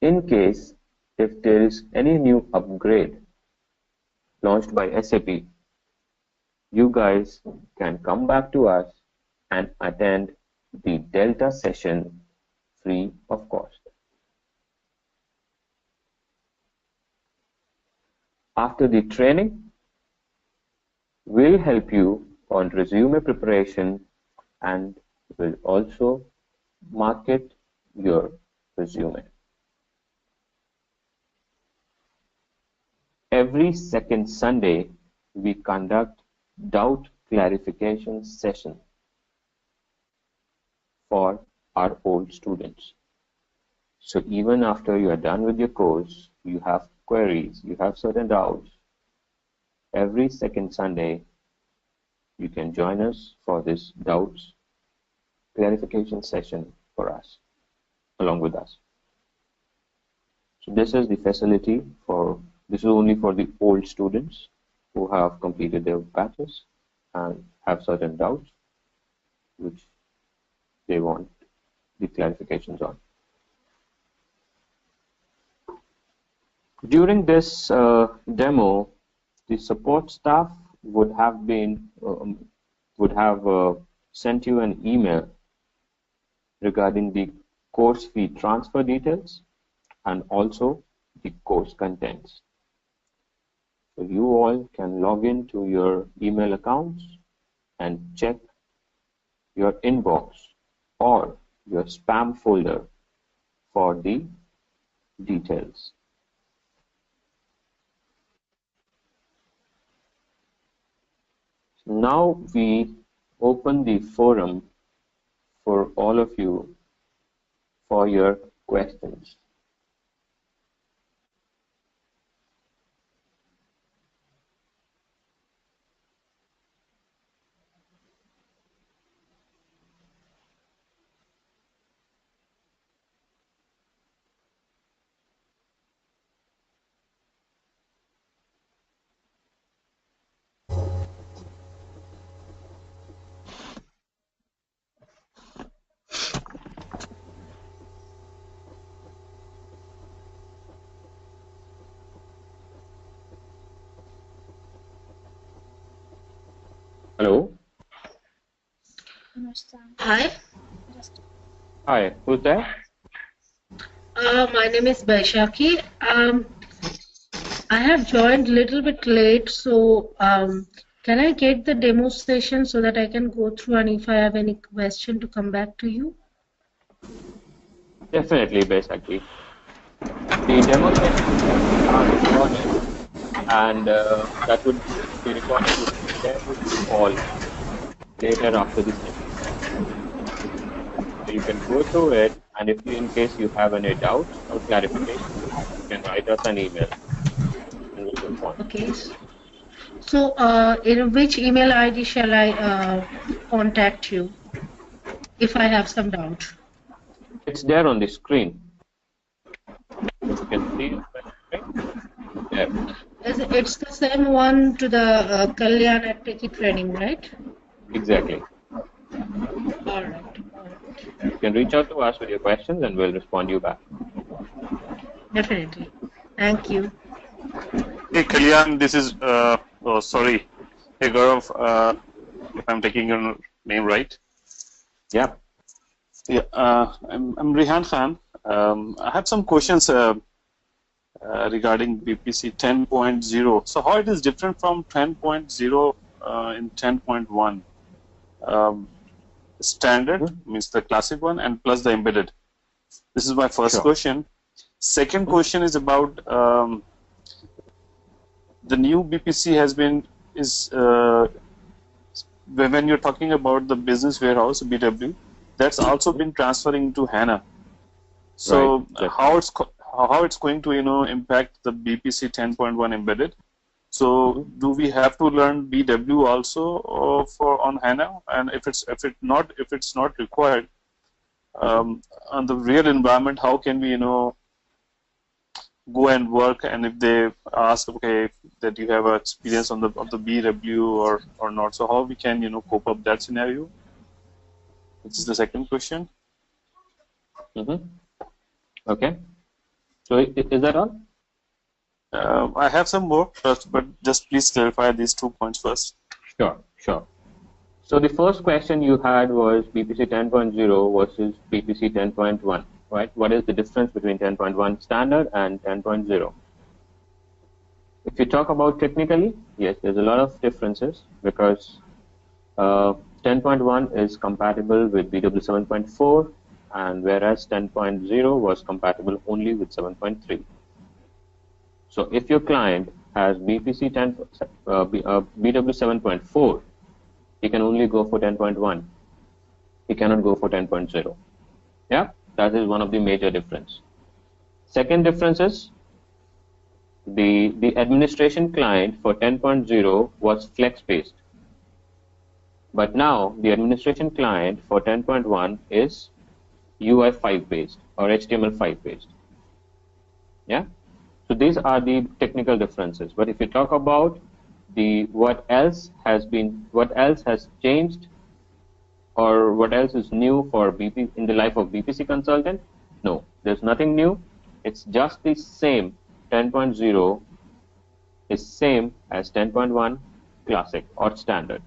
In case if there is any new upgrade launched by SAP, you guys can come back to us and attend the Delta session free of cost. After the training, we'll help you on resume preparation and will also market your resume. Every second Sunday, we conduct doubt clarification session for our old students. So even after you are done with your course, you have queries, you have certain doubts, every second Sunday, you can join us for this doubts clarification session for us, along with us. So this is the facility this is only for the old students who have completed their batches and have certain doubts which they want the clarifications on. During this demo, the support staff would have sent you an email regarding the course fee transfer details and also the course contents. So you all can log into your email accounts and check your inbox or your spam folder for the details. Now we open the forum for all of you for your questions. Hello? Hi. Hi, who's there? My name is Baishaki. I have joined a little bit late, so can I get the demo session so that I can go through, and if I have any question to come back to you? Definitely, Baishaki. The demo session are recorded, and that would be recorded would be shared with you all later after the session. So you can go through it, and if in case you have any doubts or clarification, you can write us an email and we'll respond. Okay. So in which email ID shall I contact you if I have some doubt? It's there on the screen. You can see it on the screen. There. It's the same one to the Kalyan at Techie Training, right? Exactly. All right. You can reach out to us with your questions and we'll respond you back. Definitely. Thank you. Hey Kalyan, this is sorry. Hey Gaurav, if I'm taking your name right. Yeah. Yeah. I'm Rehan Khan. I have some questions regarding BPC 10.0. So how it is different from 10.0 in 10.1? Standard means the classic one, and plus the embedded. This is my first question. Second question is about the new BPC has been when you're talking about the business warehouse BW, that's also been transferring to HANA. So how it's going to impact the BPC 10.1 embedded? So do we have to learn BW also for on HANA? And if it's not required on the real environment, how can we go and work? And if they ask, okay, that you have experience on the BW or not, so how we can cope up that scenario? This is the second question. Okay. So is that all? I have some more, but just please clarify these 2 points first. Sure. So the first question you had was BPC 10.0 versus BPC 10.1, right? What is the difference between 10.1 standard and 10.0? If you talk about technically, yes, there's a lot of differences because 10.1 is compatible with BW 7.4, and whereas 10.0 was compatible only with 7.3. So if your client has BPC BW 7.4, he can only go for 10.1. He cannot go for 10.0. Yeah, that is one of the major difference. Second difference is the administration client for 10.0 was flex-based. But now the administration client for 10.1 is UI5 based or HTML5 based. Yeah. So these are the technical differences. But if you talk about what else has changed, or what else is new for BP in the life of BPC consultant, no, there's nothing new. It's just the same. 10.0 is same as 10.1 classic or standard.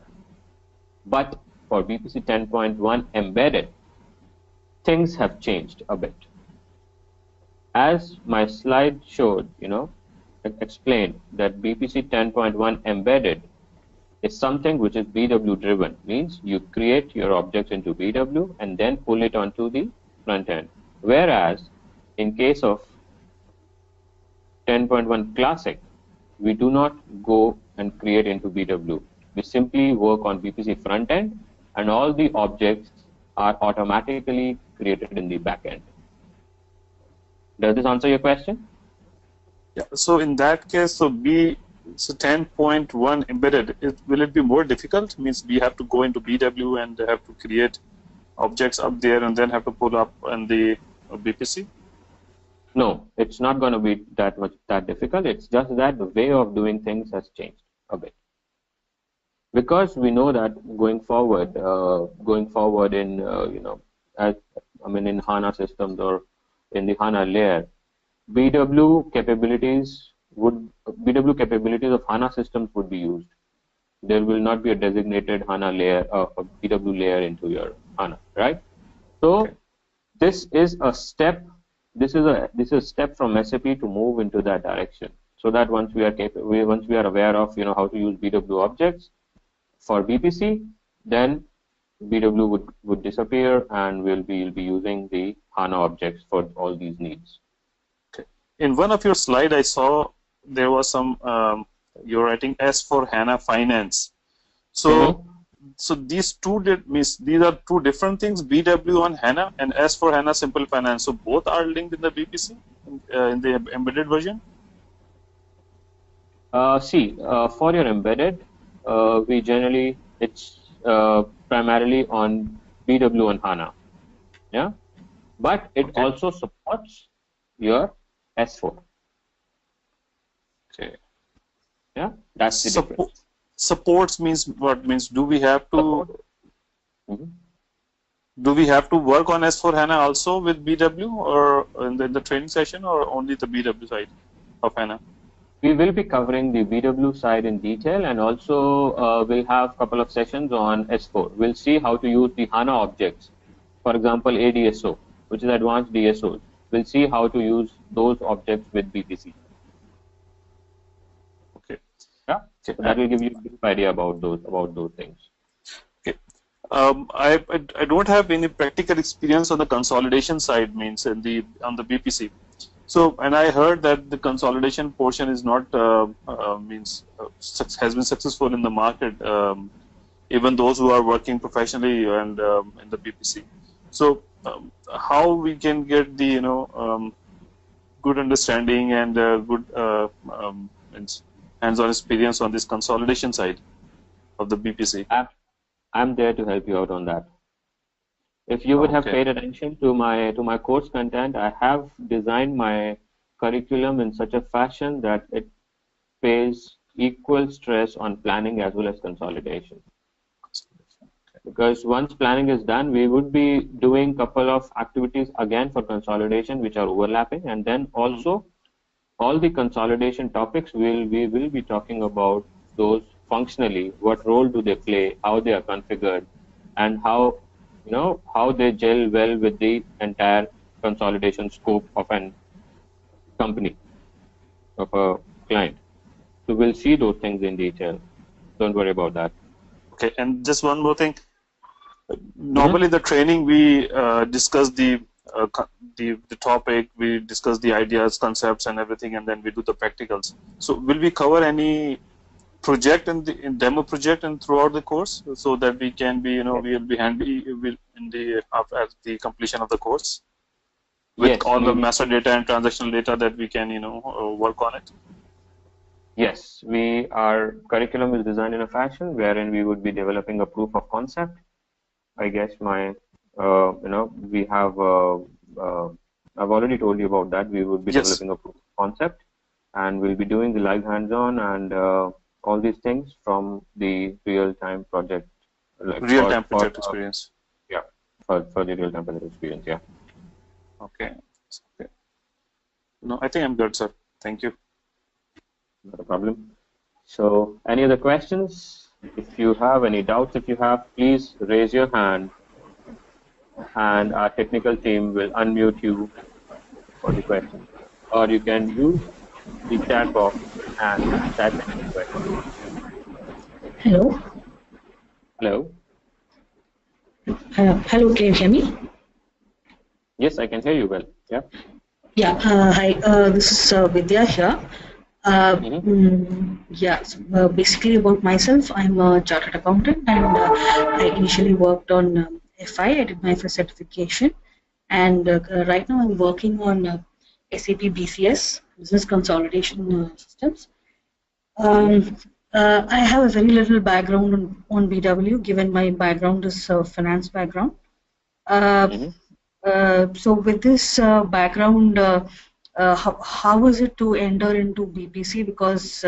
But for BPC 10.1 embedded, things have changed a bit. As my slide showed, explained that BPC 10.1 embedded is something which is BW driven, means you create your objects into BW and then pull it onto the front end. Whereas in case of 10.1 classic, we do not go and create into BW. We simply work on BPC front end, and all the objects are automatically created in the back end. Does this answer your question? Yeah. So in that case, so 10.1 embedded, will it be more difficult? Means we have to go into BW and have to create objects up there and then have to pull up in the BPC? No, it's not going to be that difficult. It's just that the way of doing things has changed a bit. Because we know that going forward in in HANA systems or in the HANA layer, BW capabilities of HANA systems would be used. There will not be a designated HANA layer or a BW layer into your HANA, right? So okay. This is a step. This is a step from SAP to move into that direction. So that once we are aware of how to use BW objects for BPC, then BW would disappear, and we'll be using the HANA objects for all these needs. Okay. In one of your slides, I saw there was some you're writing S for HANA Finance. So so these these are two different things, BW on HANA and S for HANA Simple Finance. So both are linked in the BPC in the embedded version. For your embedded, we generally it's primarily on BW on HANA, yeah, but it also supports your S4. Okay. Yeah, that's the difference. Supports means what? Means do we have to do we have to work on S4 HANA also with BW, or in the training session, or only the BW side of HANA? We will be covering the BW side in detail, and also we'll have a couple of sessions on S4. We'll see how to use the HANA objects. For example, ADSO, which is advanced DSOs. We'll see how to use those objects with BPC. Okay. Yeah. So that will give you a good idea about those things. Okay. I don't have any practical experience on the consolidation side, means on the BPC. So, and I heard that the consolidation portion is not has been successful in the market, even those who are working professionally and in the BPC. So, how we can get the good understanding and good hands-on experience on this consolidation side of the BPC. I'm there to help you out on that. If you would have Okay. paid attention to my course content, I have designed my curriculum in such a fashion that it pays equal stress on planning as well as consolidation. Because once planning is done, we would be doing a couple of activities again for consolidation which are overlapping, and then also all the consolidation topics we will be talking about those functionally, what role do they play, how they are configured, and how how they gel well with the entire consolidation scope of an company, of a client. So we'll see those things in detail. Don't worry about that. Okay, and just one more thing. Normally, the training we discuss the topic, we discuss the ideas, concepts, and everything, and then we do the practicals. So, will we cover any project in demo project and throughout the course, so that we can be, we'll be handy at the completion of the course with Yes, all the master data and transactional data that we can, work on it. Yes, our curriculum is designed in a fashion wherein we would be developing a proof of concept. I guess we have, I've already told you about that. We would be developing a proof of concept, and we'll be doing the live hands-on and all these things from the real-time project. Real-time project experience. Yeah, for the real-time project experience, yeah. Okay. No, I think I'm good, sir. Thank you. Not a problem. So, any other questions? If you have any doubts, please raise your hand, and our technical team will unmute you for the question. Or you can use the chat box and type in the question. Hello. Hello. Hello, can you hear me? Yes, I can hear you well. Yeah. Yeah. Hi. This is Vidya here. Yeah, so, basically about myself, I'm a chartered accountant, and I initially worked on FI. I did my FI certification, and right now I'm working on SAP BCS, Business Consolidation Systems. I have a very little background on BW, given my background is finance background. So with this background, how is it to enter into BPC? Because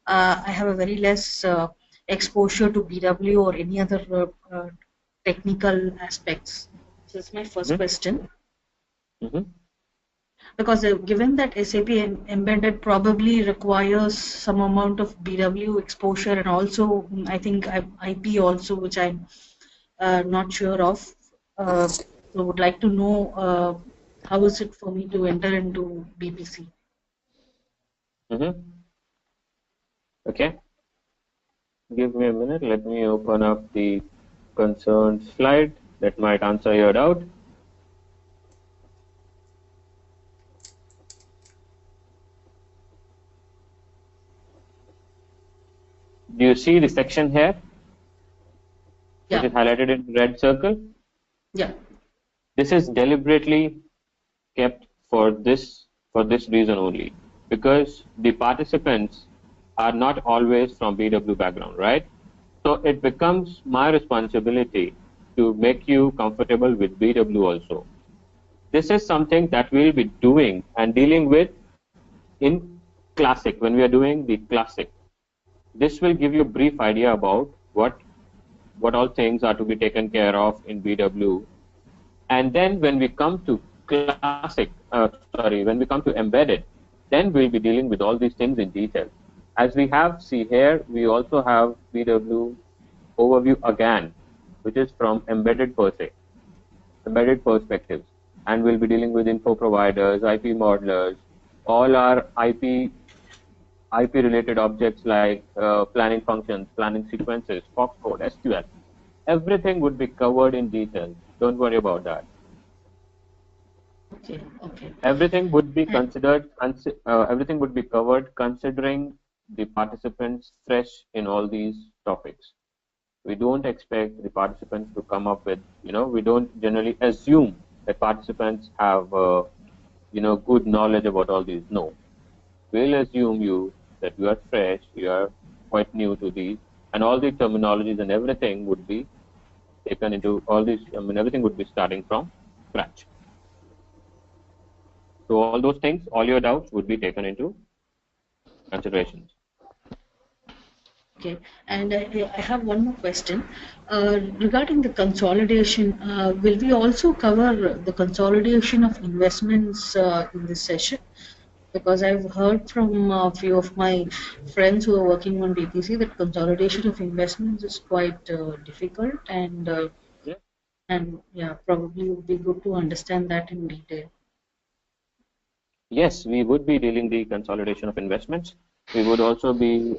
I have a very less exposure to BW or any other technical aspects. So that's my first question. Because given that SAP embedded probably requires some amount of BW exposure, and also I think IP also, which I'm not sure of. So would like to know how is it for me to enter into BPC? Okay. Give me a minute. Let me open up the concerned slide that might answer your doubt. Do you see the section here? Yeah. Which is highlighted in red circle? Yeah. This is deliberately kept for this reason only, because the participants are not always from BW background, right? So it becomes my responsibility to make you comfortable with BW also. This is something that we'll be doing and dealing with in Classic, when we are doing the Classic. This will give you a brief idea about what all things are to be taken care of in BW. And then when we come to when we come to embedded, then we'll be dealing with all these things in detail. As we have, see here, we also have BW overview again, which is from embedded embedded perspectives. And we'll be dealing with info providers, IP modelers, all our IP related objects like planning functions, planning sequences, Fox code, SQL. Everything would be covered in detail. Don't worry about that. Okay. Okay. Everything would be considered. Everything would be covered considering the participants fresh in all these topics. We don't expect the participants to come up with, we don't generally assume that participants have, good knowledge about all these. No, we'll assume you that you are fresh, you are quite new to these, and all the terminologies and everything would be taken into all these. I mean, everything would be starting from scratch. So all those things, all your doubts would be taken into considerations. Okay, and I have one more question regarding the consolidation. Will we also cover the consolidation of investments in this session? Because I've heard from a few of my friends who are working on BPC that consolidation of investments is quite difficult, and yeah, probably would be good to understand that in detail. Yes, we would be dealing the consolidation of investments. We will also be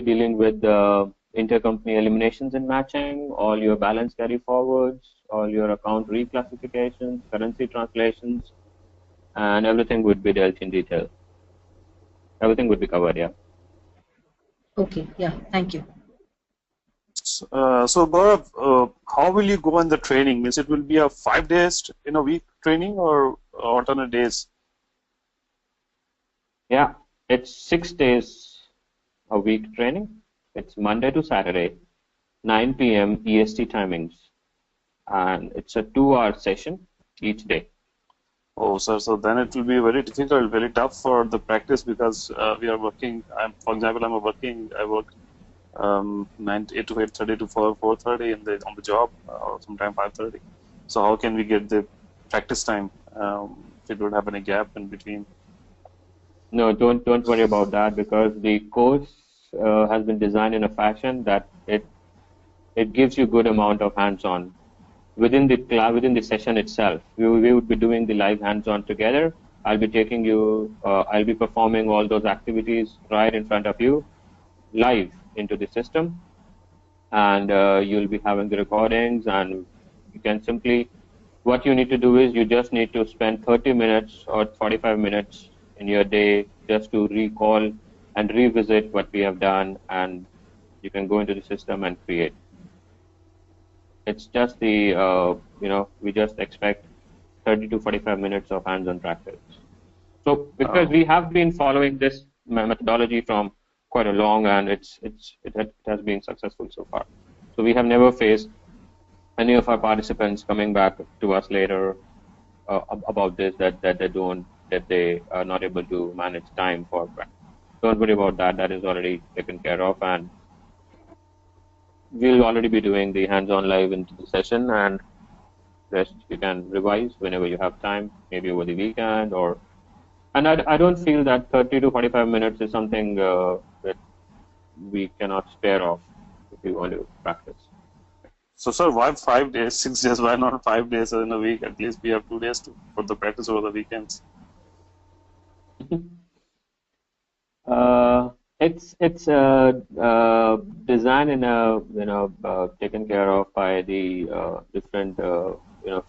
dealing with intercompany eliminations and matching, all your balance carry forwards, all your account reclassifications, currency translations, and everything would be dealt in detail. Everything would be covered, yeah. Okay, yeah, thank you. So, Gaurav, how will you go on the training? Means it will be a 5 days in a week training or alternate days? Yeah, it's 6 days a week training. It's Monday to Saturday, 9 p.m. EST timings, and it's a 2-hour session each day. Oh, sir, so then it will be very difficult, very tough for the practice because we are working. For example, I work 8 to 8:30 to 4:30 on the job, or sometime 5:30. So how can we get the practice time if it would have any gap in between? No, don't worry about that because the course has been designed in a fashion that it gives you good amount of hands-on within the session itself. We would be doing the live hands-on together. I'll be taking you. I'll be performing all those activities right in front of you, live into the system, and you'll be having the recordings. And you can simply, what you need to do is you just need to spend 30 minutes or 45 minutes in your day just to recall and revisit what we have done, and you can go into the system and create. It's just the, we just expect 30 to 45 minutes of hands-on practice. So because we have been following this methodology from quite a long, and it has been successful so far. So we have never faced any of our participants coming back to us later about this, that they are not able to manage time for practice. Don't worry about that. That is already taken care of, and we'll already be doing the hands-on live into the session, and rest you can revise whenever you have time, maybe over the weekend or. And I don't feel that 30 to 45 minutes is something that we cannot spare off if you want to practice. So, sir, why 5 days, 6 days? Why not 5 days in a week? At least we have 2 days for the practice over the weekends. It's designed in a taken care of by the different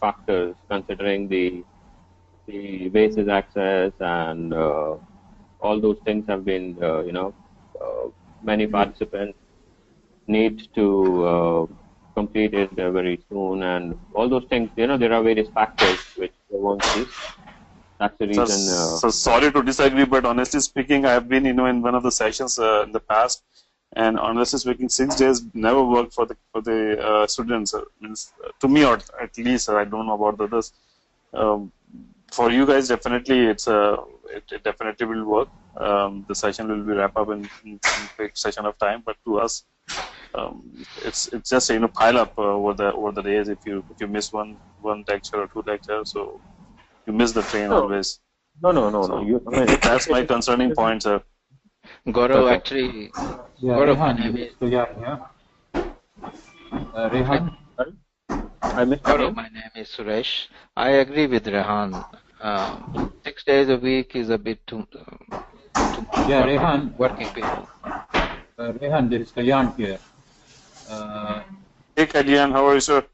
factors, considering the basis access and all those things have been many participants need to complete it very soon, and all those things, there are various factors which they won't see. That's the reason. So sorry to disagree, but honestly speaking, I have been in one of the sessions in the past, and honestly speaking, 6 days never worked for the students. Means to me, or at least I don't know about the others. For you guys, definitely it definitely will work. The session will be wrapped up in a quick session of time, but to us, it's just pile up over the days. If you miss one lecture or 2 lectures, so you miss the train always. No. That's my concerning point, sir. Gaurav, actually, Gaurav, my name is Rehan. Gaurav, my name is Suresh. I agree with Rehan. 6 days a week is a bit too yeah, Rehan. Working people. Rehan, there is Kalyan here. Hey, Kalyan, how are you, sir?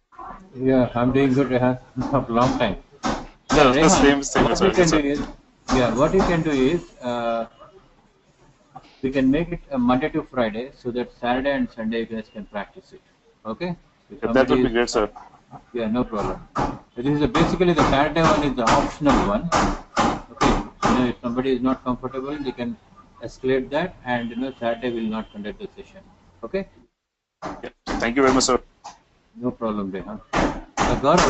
Yeah, I'm doing good, Rehan. For a long time. Yeah, Rehan, same, what you can do is, we can make it a Monday to Friday so that Saturday and Sunday you guys can practice it. Okay? That would be great, sir. Yeah, no problem. This is basically the Saturday one is the optional one. Okay, if somebody is not comfortable, they can escalate that, and Saturday will not conduct the session. Okay. Yeah. Thank you very much, sir. No problem, Rehan.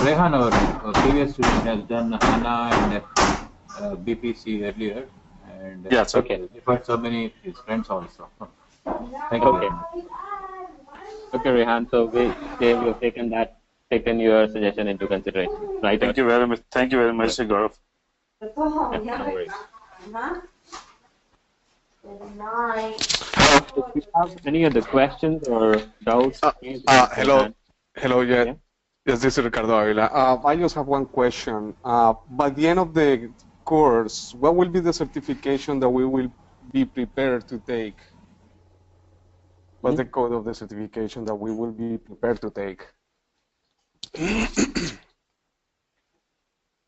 Rehan, our previous student, has done HANA and BPC earlier, and yes, okay. referred so many of his friends also. Thank you. Okay. Okay, Rehan. So we have taken your suggestion into consideration, right? Thank you very much. Thank you very much, Gaurav. No worries. If you have any other questions or doubts, please hello. Hello, yeah. Yes, this is Ricardo Avila. I just have one question. By the end of the course, what will be the certification that we will be prepared to take? What's the code of the certification that we will be prepared to take?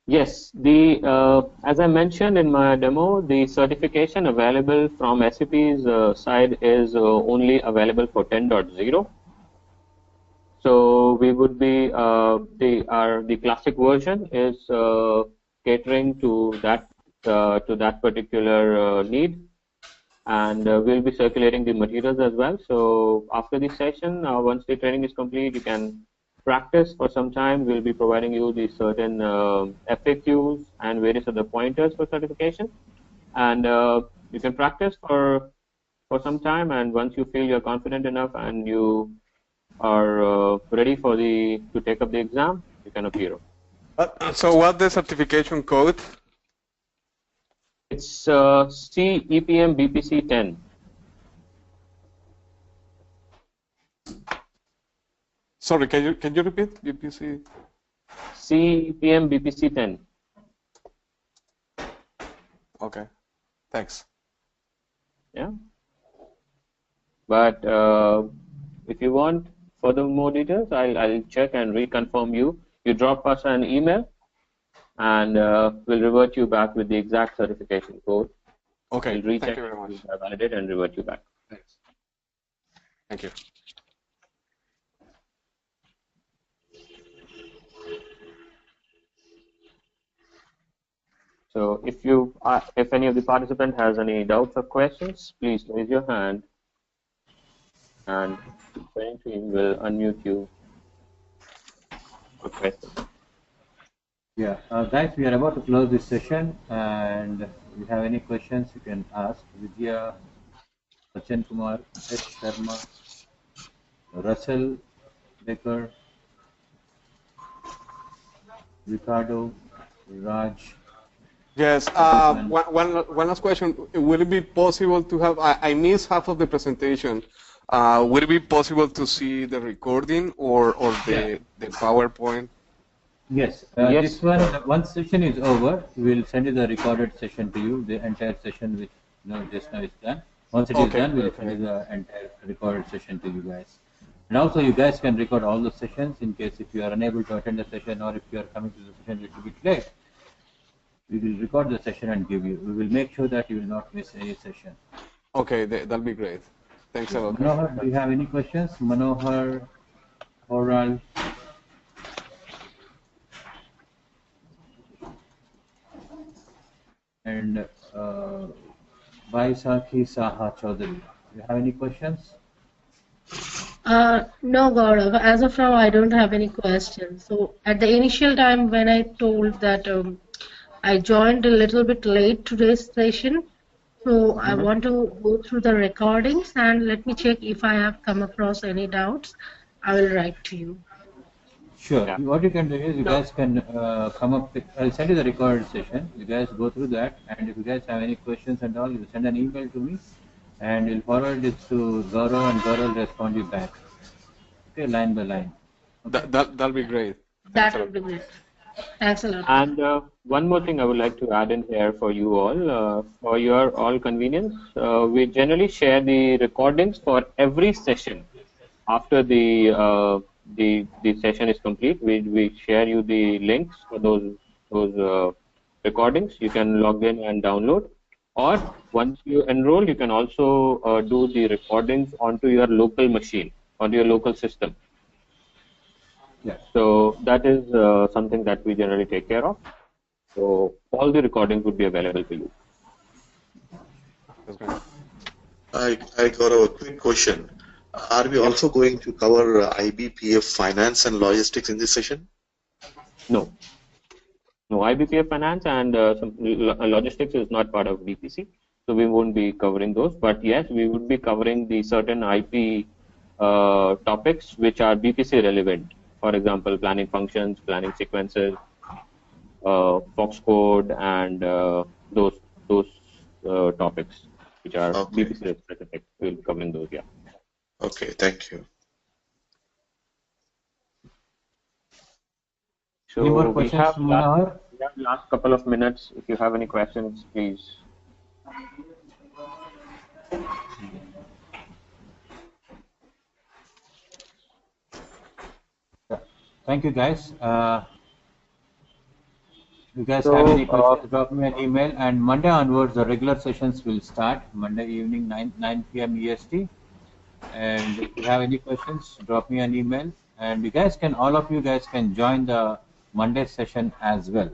Yes, as I mentioned in my demo, the certification available from SAP's side is only available for 10.0. So we would be the classic version is catering to that particular need, and we'll be circulating the materials as well. So after the session, once the training is complete, you can practice for some time. We'll be providing you the certain FAQs and various other pointers for certification, and you can practice for some time. And once you feel you're confident enough and you are ready to take up the exam, you can appear. So what's the certification code? It's CEPM BPC 10. Sorry, can you repeat BPC? CEPM BPC 10. Okay, thanks. Yeah. But if you want further more details, I'll check and reconfirm you. You drop us an email, and we'll revert you back with the exact certification code. Okay. We'll recheck, thank you very much. validate, and revert you back. Thanks. Thank you. So if any of the participant has any doubts or questions, please raise your hand, and the training team will unmute you for questions. Yeah, guys, we are about to close this session, and if you have any questions, you can ask Vidya, Sachin Kumar, S. Sharma, Russell Baker, Ricardo, Raj. Yes, one last question. Will it be possible to have, I missed half of the presentation. Would it be possible to see the recording or the PowerPoint? Yes, Yes. this one session is over. We will send you the recorded session to you, the entire session which just now is done. Once it is done, we will send you the entire recorded session to you guys. And also, you guys can record all the sessions in case if you are unable to attend the session or if you are coming to the session a little bit late. We will record the session and give you. We will make sure that you will not miss any session. Okay, that'll be great. Thanks a lot. Manohar, do you have any questions? Manohar, Oral. And Baisakhi Saha Chaudhary. Do you have any questions? No, Gaurav. As of now, I don't have any questions. So at the initial time when I told that I joined a little bit late today's session, so I want to go through the recordings and let me check if I have come across any doubts. I will write to you. Sure. Yeah. What you can do is you guys can come up with, I'll send you the recorded session. You guys go through that, and if you guys have any questions and all, you send an email to me, and you'll forward it to Gaurav, and Gaurav will respond you back. Okay, line by line. Okay. That'll be great. That would be great. Thanks a lot. And one more thing I would like to add in here for you all, for your all convenience, we generally share the recordings for every session. After the session is complete, we share you the links for those recordings. You can log in and download, or once you enroll, you can also do the recordings onto your local machine, onto your local system. Yeah. So that is something that we generally take care of. So all the recordings would be available to you. That's great. I got a quick question. Are we also going to cover IBPF finance and logistics in this session? No. No, IBPF finance and logistics is not part of BPC, so we won't be covering those. But yes, we would be covering the certain IP topics which are BPC relevant. For example, planning functions, planning sequences, Fox code, and those topics which are BPC specific. We'll be covering those. Yeah. Okay. Thank you. So Any more we questions, have Manohar? last couple of minutes. If you have any questions, please. Thank you, guys. You guys have any questions, drop me an email. And Monday onwards, the regular sessions will start. Monday evening, 9 p.m. EST. And if you have any questions, drop me an email. And you guys can, all of you guys can join the Monday session as well.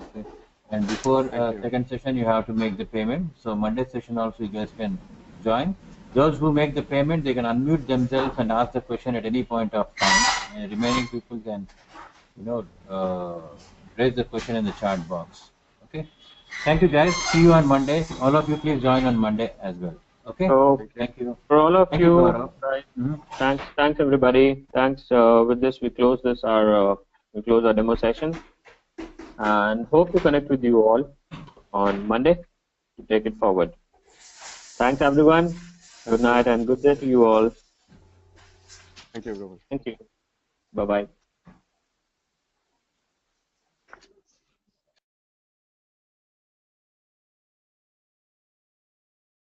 Okay. And before second session, you have to make the payment. So Monday session also you guys can join. Those who make the payment, they can unmute themselves and ask the question at any point of time. And remaining people can, raise the question in the chat box. Okay. Thank you, guys. See you on Monday. All of you, please join on Monday as well. Okay. Thank you. For all of you, right. Thanks everybody. Thanks. With this, we close our demo session, and hope to connect with you all on Monday to take it forward. Thanks everyone. Good night and good day to you all. Thank you, everyone. Thank you. Bye bye.